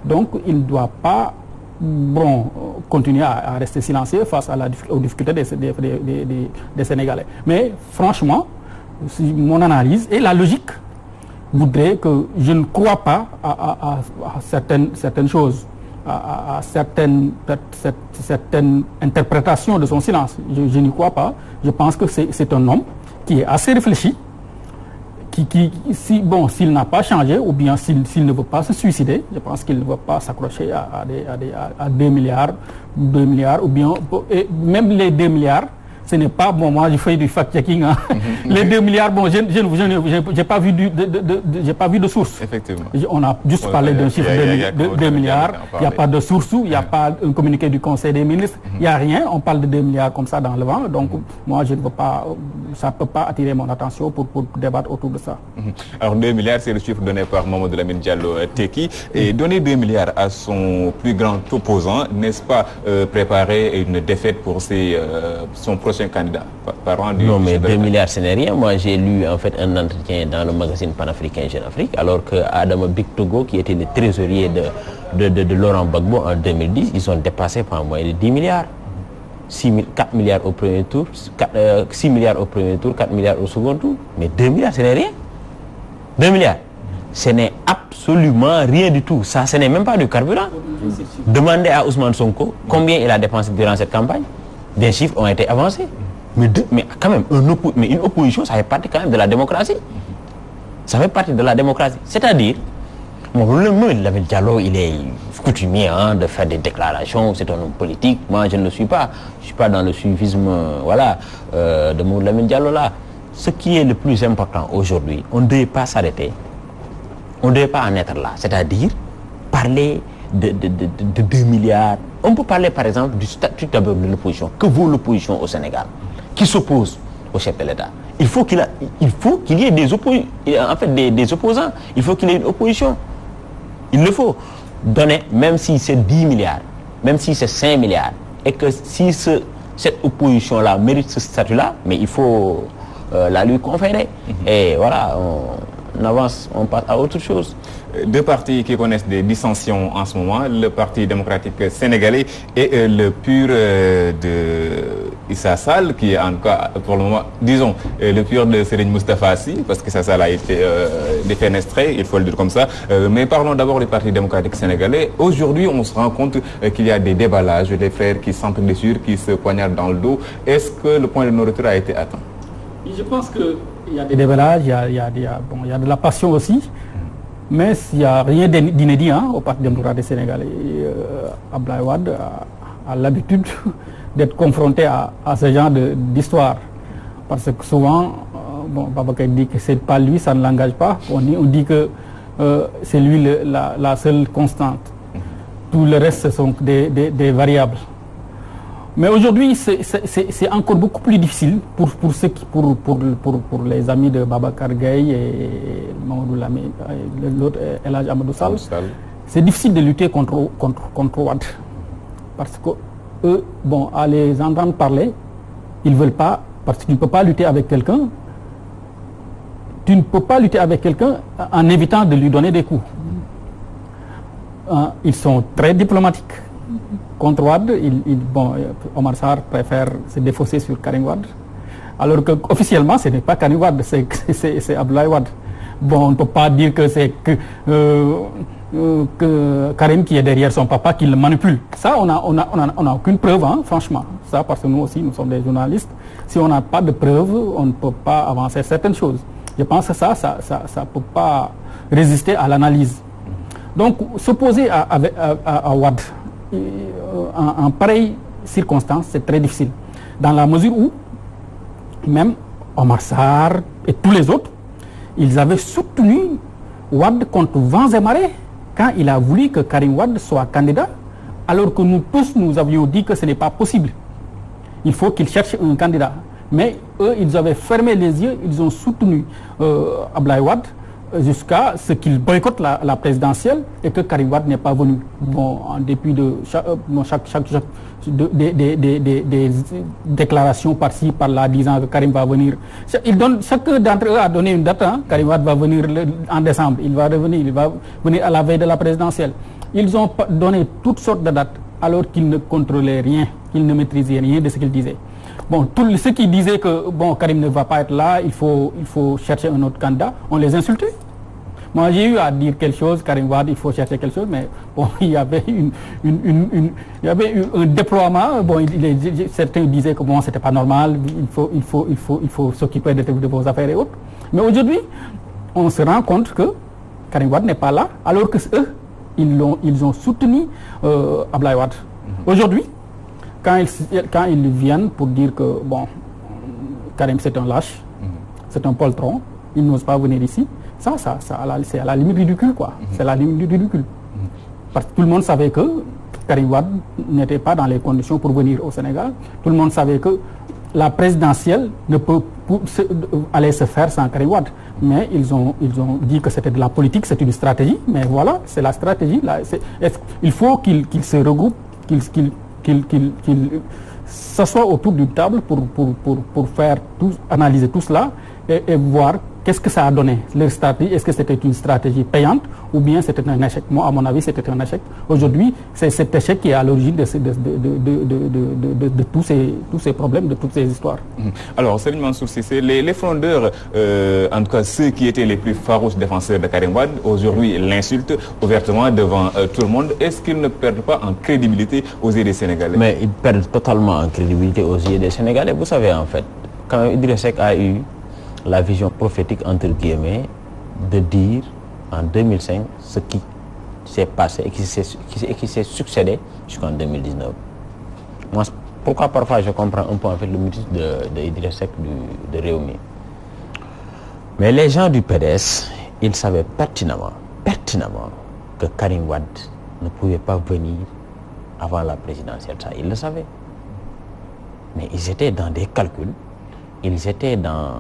Donc, il ne doit pas continuer à rester silencieux face aux difficultés des Sénégalais. Mais franchement, mon analyse et la logique voudrait que je ne crois pas à certaines choses, à certaines interprétations de son silence. Je n'y crois pas. Je pense que c'est un homme qui est assez réfléchi, s'il n'a pas changé ou bien s'il ne veut pas se suicider, je pense qu'il ne va pas s'accrocher à 2 milliards ou bien, et même les 2 milliards, Ce n'est pas, bon, moi je fais du fact-checking, hein. Les 2 milliards, bon, j'ai pas vu j'ai pas vu de source. Effectivement. On a juste parlé d'un chiffre de 2 milliards, il n'y a pas de source, il n'y a pas un communiqué du Conseil des ministres, il n'y a rien, on parle de 2 milliards comme ça dans le vent, donc moi je ne veux pas, ça ne peut pas attirer mon attention pour débattre autour de ça. Alors 2 milliards, c'est le chiffre donné par Mamadou Lamine Diallo Teki, et donner 2 milliards à son plus grand opposant, n'est-ce pas préparer une défaite pour son prochain candidat? Non, mais 2 milliards, ce n'est rien. Moi, j'ai lu en fait un entretien dans le magazine panafricain Jeune Afrique, alors que Adama Bictogo, qui était le trésorier de Laurent Gbagbo en 2010, ils ont dépassé par moins de 10 milliards. 4 milliards au premier tour, 6 milliards au premier tour, 4 milliards au second tour. Mais 2 milliards, ce n'est rien. 2 milliards, ce n'est absolument rien du tout. Ça, ce n'est même pas du carburant. Demandez à Ousmane Sonko combien il a dépensé durant cette campagne. Des chiffres ont été avancés. Mais quand même, une opposition, ça fait partie quand même de la démocratie. Ça fait partie de la démocratie. C'est-à-dire, le Lamine Diallo, il est coutumier de faire des déclarations, c'est un homme politique. Moi, je ne le suis pas. Je ne suis pas dans le suivisme de Lamine Diallo là. Ce qui est le plus important aujourd'hui, on ne devait pas s'arrêter. On ne devait pas en être là. C'est-à-dire, parler de 2 milliards. On peut parler par exemple du statut de l'opposition. Que vaut l'opposition au Sénégal qui s'oppose au chef de l'État? Il faut qu'il y ait des opposants. Il faut qu'il y ait une opposition. Il le faut donner, même si c'est 10 milliards, même si c'est 5 milliards, et que si cette opposition-là mérite ce statut-là, mais il faut la lui conférer. Et voilà, on avance, on passe à autre chose. Deux partis qui connaissent des dissensions en ce moment, le Parti démocratique sénégalais et le PUR de Issa Sall, qui est en tout cas pour le moment, disons, le PUR de Serigne Moustapha Sy, parce que Issa Sall a été défenestré, il faut le dire comme ça. Mais parlons d'abord du Parti démocratique sénégalais. Aujourd'hui, on se rend compte qu'il y a des déballages, des frères qui sentent blessures, qui se poignardent dans le dos. Est-ce que le point de non-retour a été atteint? Je pense qu'il y a des déballages, il y a de la passion aussi. Mais il n'y a rien d'inédit au Parti démocratique sénégalais. Abdoulaye Wade a l'habitude d'être confronté à ce genre d'histoire. Parce que souvent, Babacar dit que c'est pas lui, ça ne l'engage pas. On dit que c'est lui la seule constante. Tout le reste, ce sont des variables. Mais aujourd'hui, c'est encore beaucoup plus difficile pour les amis de Babacar Gaye et Mamadou Lamine, l'autre El Hadj Amadou Sall. C'est difficile de lutter contre Wade. Parce que eux, à les entendre parler, ils ne veulent pas, parce que tu ne peux pas lutter avec quelqu'un. Tu ne peux pas lutter avec quelqu'un en évitant de lui donner des coups. Ils sont très diplomatiques. Contre Wade, Omar Sarr préfère se défausser sur Karim Wade, alors qu'officiellement ce n'est pas Karim Wade, c'est Abdoulaye Wade. On ne peut pas dire que c'est que Karim qui est derrière son papa qui le manipule. Ça, on n'a aucune preuve, franchement. Ça, parce que nous aussi, nous sommes des journalistes. Si on n'a pas de preuves, on ne peut pas avancer certaines choses. Je pense que ça ne peut pas résister à l'analyse. Donc, s'opposer à Wade, en pareille circonstance, c'est très difficile. Dans la mesure où, même Omar Sarr et tous les autres, ils avaient soutenu Wade contre vents et marées quand il a voulu que Karim Wade soit candidat, alors que nous tous, nous avions dit que ce n'est pas possible. Il faut qu'il cherche un candidat. Mais eux, ils avaient fermé les yeux, ils ont soutenu Abdoulaye Wade jusqu'à ce qu'il boycotte la présidentielle et que Karim Wade n'est pas venu. En dépit de des déclarations par-ci, par-là, disant que Karim va venir. Chacun d'entre eux a donné une date. Karim Wade va venir en décembre, il va venir à la veille de la présidentielle. Ils ont donné toutes sortes de dates alors qu'ils ne contrôlaient rien, qu'ils ne maîtrisaient rien de ce qu'ils disaient. Tous ceux qui disaient que Karim ne va pas être là, il faut chercher un autre candidat, on les insultait. Moi, j'ai eu à dire quelque chose, Karim Wade, il faut chercher quelque chose, mais il y avait il y avait eu un déploiement. Certains disaient que c'était pas normal, il faut s'occuper de vos affaires et autres. Mais aujourd'hui, on se rend compte que Karim Wade n'est pas là, alors que eux, ils ont soutenu Abdoulaye Wade. Aujourd'hui, quand ils viennent pour dire que Karim c'est un lâche, c'est un poltron, il n'ose pas venir ici. C'est à la limite ridicule, quoi. C'est à la limite du ridicule. Parce que tout le monde savait que Karim Wade n'était pas dans les conditions pour venir au Sénégal. Tout le monde savait que la présidentielle ne peut aller se faire sans Karim Wade. Mais ils ont dit que c'était de la politique, c'est une stratégie. Mais voilà, c'est la stratégie. Là, il faut qu'ils se regroupent, qu'ils s'assoient autour d'une table pour faire analyser tout cela et voir qu'est-ce que ça a donné, leur stratégie. Est-ce que c'était une stratégie payante ou bien c'était un échec? Moi, à mon avis, c'était un échec. Aujourd'hui, c'est cet échec qui est à l'origine de tous ces problèmes, de toutes ces histoires. Alors, Serigne Mansour Cissé, les frondeurs, en tout cas ceux qui étaient les plus farouches défenseurs de Karim Wade, aujourd'hui l'insultent ouvertement devant tout le monde. Est-ce qu'ils ne perdent pas en crédibilité aux yeux des Sénégalais? Mais ils perdent totalement en crédibilité aux yeux des Sénégalais. Vous savez, en fait, quand Idriss Seck a eu la vision prophétique, entre guillemets, de dire en 2005 ce qui s'est passé et qui s'est succédé jusqu'en 2019. Moi, pourquoi parfois je comprends un peu en fait le motif de Idriss Seck de Rewmi. Mais les gens du PDS, ils savaient pertinemment que Karim Wade ne pouvait pas venir avant la présidentielle. Ça, ils le savaient. Mais ils étaient dans des calculs, ils étaient dans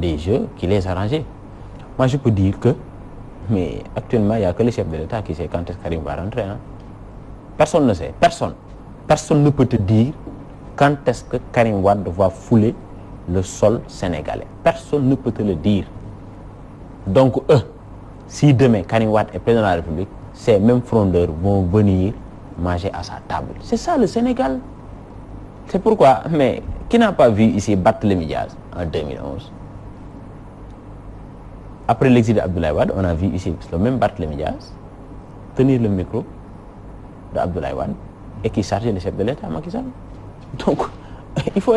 des jeux qui les arrangeaient. Moi, je peux dire que, mais actuellement, il n'y a que le chef de l'État qui sait quand est-ce que Karim va rentrer. Hein. Personne ne sait, personne. Personne ne peut te dire quand est-ce que Karim Wade va fouler le sol sénégalais. Personne ne peut te le dire. Donc, si demain Karim Wade est président de la République, ces mêmes frondeurs vont venir manger à sa table. C'est ça le Sénégal. C'est pourquoi, mais qui n'a pas vu ici Barthélémy Diaz en 2011? Après l'exil d'Abdoulaye Wade, on a vu ici le même Barthélémy Diaz tenir le micro d'Abdoulaye Wade et qui chargeait le chef de l'État, Macky Sall. Donc, il faut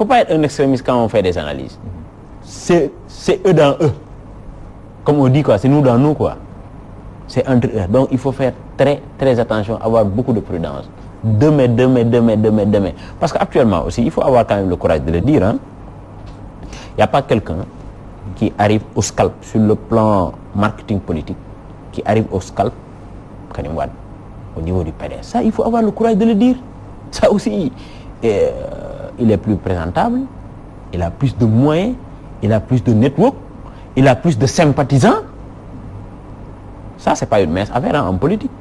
pas être un extrémiste quand on fait des analyses. C'est eux dans eux. Comme on dit, quoi, c'est nous dans nous, quoi. C'est entre eux. Donc, il faut faire très, très attention, avoir beaucoup de prudence. Demain. Parce qu'actuellement aussi, il faut avoir quand même le courage de le dire. Hein. Il n'y a pas quelqu'un qui arrive au scalp sur le plan marketing politique, qui arrive au scalp Karim Wade au niveau du PDS. Ça, il faut avoir le courage de le dire. Ça aussi, il est plus présentable, il a plus de moyens, il a plus de network, il a plus de sympathisants. Ça, c'est pas une mince affaire en politique.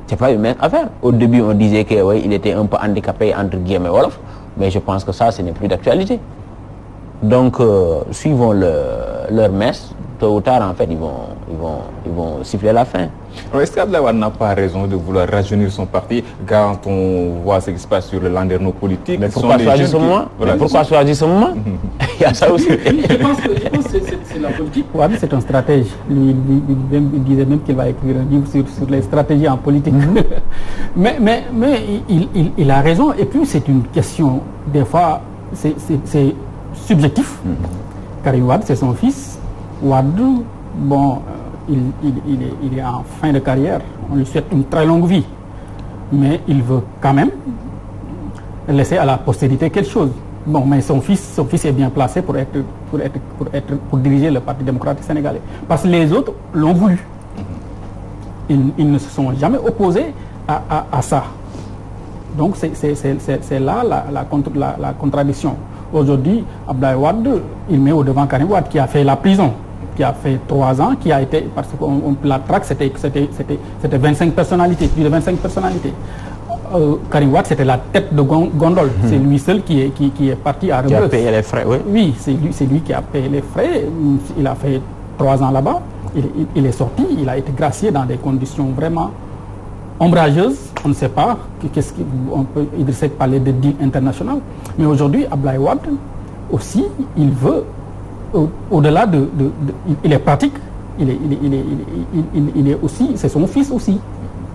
C'est pas une mince affaire. Au début, on disait que ouais, il était un peu handicapé entre guillemets wolof, mais je pense que ça, ce n'est plus d'actualité. Donc, suivons leur messe. Tôt ou tard, en fait, ils vont siffler la fin. Alors, est-ce qu'Abdoulaye Wade n'a pas raison de vouloir rajeunir son parti quand on voit ce qui se passe sur le landerneau politique? Mais pourquoi choisir ce moment? Pourquoi choisir ce moment? Il y a ça aussi. Je pense que c'est la politique. Wade, c'est un stratège. Lui, il disait même qu'il va écrire un livre sur les stratégies en politique. mais il a raison. Et puis, c'est une question, des fois, c'est subjectif. Karim Wade, c'est son fils. Wade, bon, il est en fin de carrière. On lui souhaite une très longue vie. Mais il veut quand même laisser à la postérité quelque chose. Bon, mais son fils est bien placé pour diriger le Parti démocratique sénégalais. Parce que les autres l'ont voulu. Ils ne se sont jamais opposés à ça. Donc c'est là la contradiction. Aujourd'hui, Abdoulaye Wade, il met au devant Karim Wade qui a fait la prison, qui a fait 3 ans, qui a été, parce que la traque c'était 25 personnalités, plus de 25 personnalités. Karim Wade, c'était la tête de gondole. C'est lui seul qui est parti à Rebeuss. Qui a payé les frais, oui. Oui, c'est lui qui a payé les frais. Il a fait 3 ans là-bas. Il est sorti, il a été gracié dans des conditions vraiment ombrageuses. On ne sait pas on peut Idriss Seck parler de deal international. Mais aujourd'hui, Abdoulaye Wade aussi, il veut, au-delà il est pratique, il est aussi, c'est son fils aussi.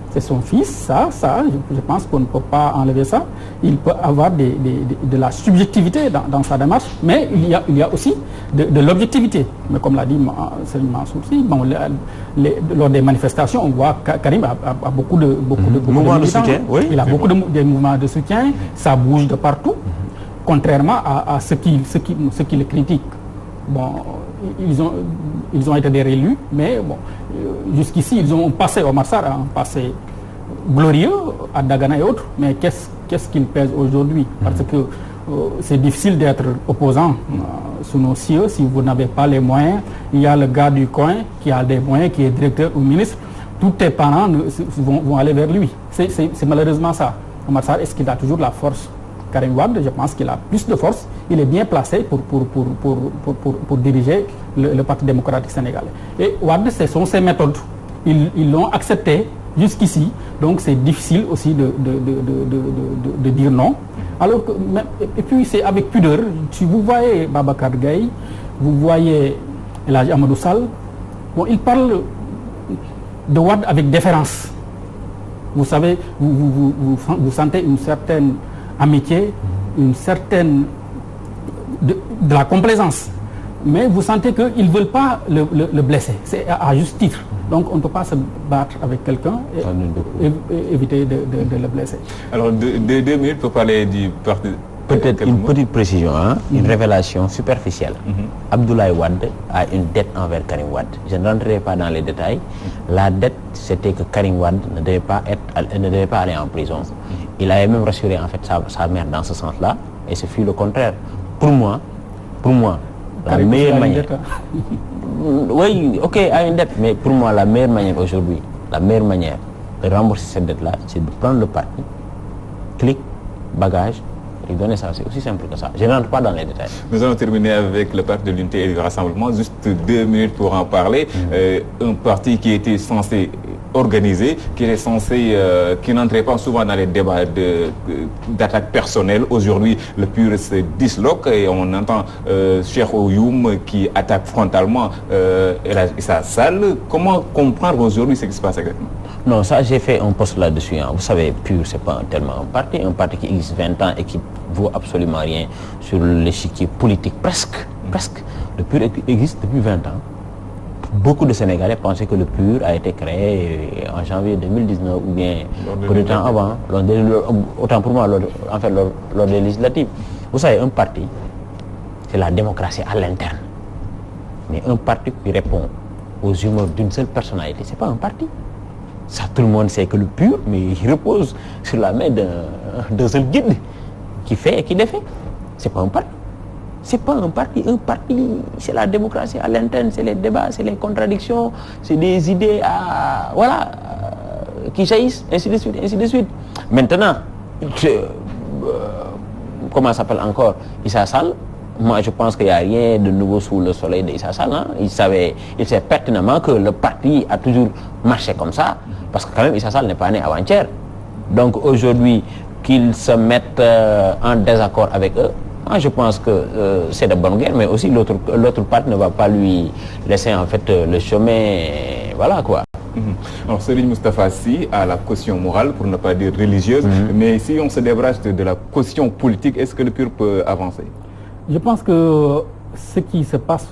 C'est son fils, ça, je pense qu'on ne peut pas enlever ça. Il peut avoir de la subjectivité dans sa démarche, mais il y a aussi de l'objectivité. Mais comme l'a dit Serigne Mansour Sy, bon, lors des manifestations, on voit Karim a beaucoup de mouvements de soutien. Oui, il a beaucoup de mouvements de soutien, ça bouge de partout. contrairement à ceux qui le critiquent. Bon, ils ont été des réélus, mais bon, jusqu'ici, ils ont passé, Omar Sarr a un passé glorieux à Dagana et autres, mais qu'est-ce qu'il pèse aujourd'hui? Parce que c'est difficile d'être opposant sous nos cieux si vous n'avez pas les moyens. Il y a le gars du coin qui a des moyens, qui est directeur ou ministre. Tous tes parents vont aller vers lui. C'est malheureusement ça. Omar Sarr, est-ce qu'il a toujours la force? Karim Wade, je pense qu'il a plus de force. Il est bien placé pour diriger le Parti démocratique sénégalais. Et Wade, ce sont ses méthodes. Ils l'ont accepté jusqu'ici. Donc c'est difficile aussi de dire non. Alors que, et puis c'est avec pudeur. Si vous voyez Babacar Gaye, vous voyez El Hadji Amadou Sall, bon, ils parlent de Wade avec déférence. Vous savez, vous sentez une certaine amitié, une certaine de la complaisance. Mais vous sentez qu'ils ne veulent pas le blesser. C'est à juste titre. Donc on ne peut pas se battre avec quelqu'un et éviter de le blesser. Alors, 2 minutes pour parler du parti. Peut-être une petite précision, une révélation superficielle. Abdoulaye Wade a une dette envers Karim Wade. Je ne rentrerai pas dans les détails. La dette, c'était que Karim Wade ne devait pas aller en prison. Il avait même rassuré en fait sa mère dans ce sens-là, et ce fut le contraire. Pour moi, la meilleure manière. Oui, ok, à une dette, mais pour moi, la meilleure manière aujourd'hui, la meilleure manière de rembourser cette dette-là, c'est de prendre le parti, clic, bagage, et donner ça. C'est aussi simple que ça. Je ne rentre pas dans les détails. Nous allons terminer avec le parti de l'unité et du rassemblement. Juste 2 minutes pour en parler. Un parti qui était censé organiser, qui n'entrait pas souvent dans les débats d'attaque personnelle. Aujourd'hui, le PUR se disloque et on entend Cheikh Ouyoum qui attaque frontalement El Hadji Issa Sall. Comment comprendre aujourd'hui ce qui se passe exactement? Non, ça, j'ai fait un post là-dessus. Vous savez, PUR, c'est pas tellement un parti qui existe 20 ans et qui vaut absolument rien sur l'échiquier politique, presque. Le PUR existe depuis 20 ans. Beaucoup de Sénégalais pensaient que le PUR a été créé en janvier 2019 ou bien peu de temps avant, autant pour moi, lors des législatives. Vous savez, un parti, c'est la démocratie à l'interne. Mais un parti qui répond aux humeurs d'une seule personnalité, c'est pas un parti. Ça, tout le monde sait que le PUR, mais il repose sur la main d'un seul guide qui fait et qui défait. C'est pas un parti. C'est pas un parti. Un parti, c'est la démocratie à l'interne, c'est les débats, c'est les contradictions, c'est des idées qui jaillissent, ainsi de suite. Maintenant, comment ça s'appelle encore, Issa Sall? Moi, je pense qu'il n'y a rien de nouveau sous le soleil d'Issa Sall. Il sait pertinemment que le parti a toujours marché comme ça, parce que quand même, Issa Sall n'est pas né avant-hier. Donc aujourd'hui, qu'ils se mettent en désaccord avec eux, moi, je pense que c'est de bonne guerre, mais aussi l'autre parti ne va pas lui laisser en fait le chemin, voilà quoi. Alors, Serigne Moustapha Sy a la caution morale, pour ne pas dire religieuse, mais si on se débrache de la caution politique, est-ce que le PUR peut avancer? Je pense que ce qui se passe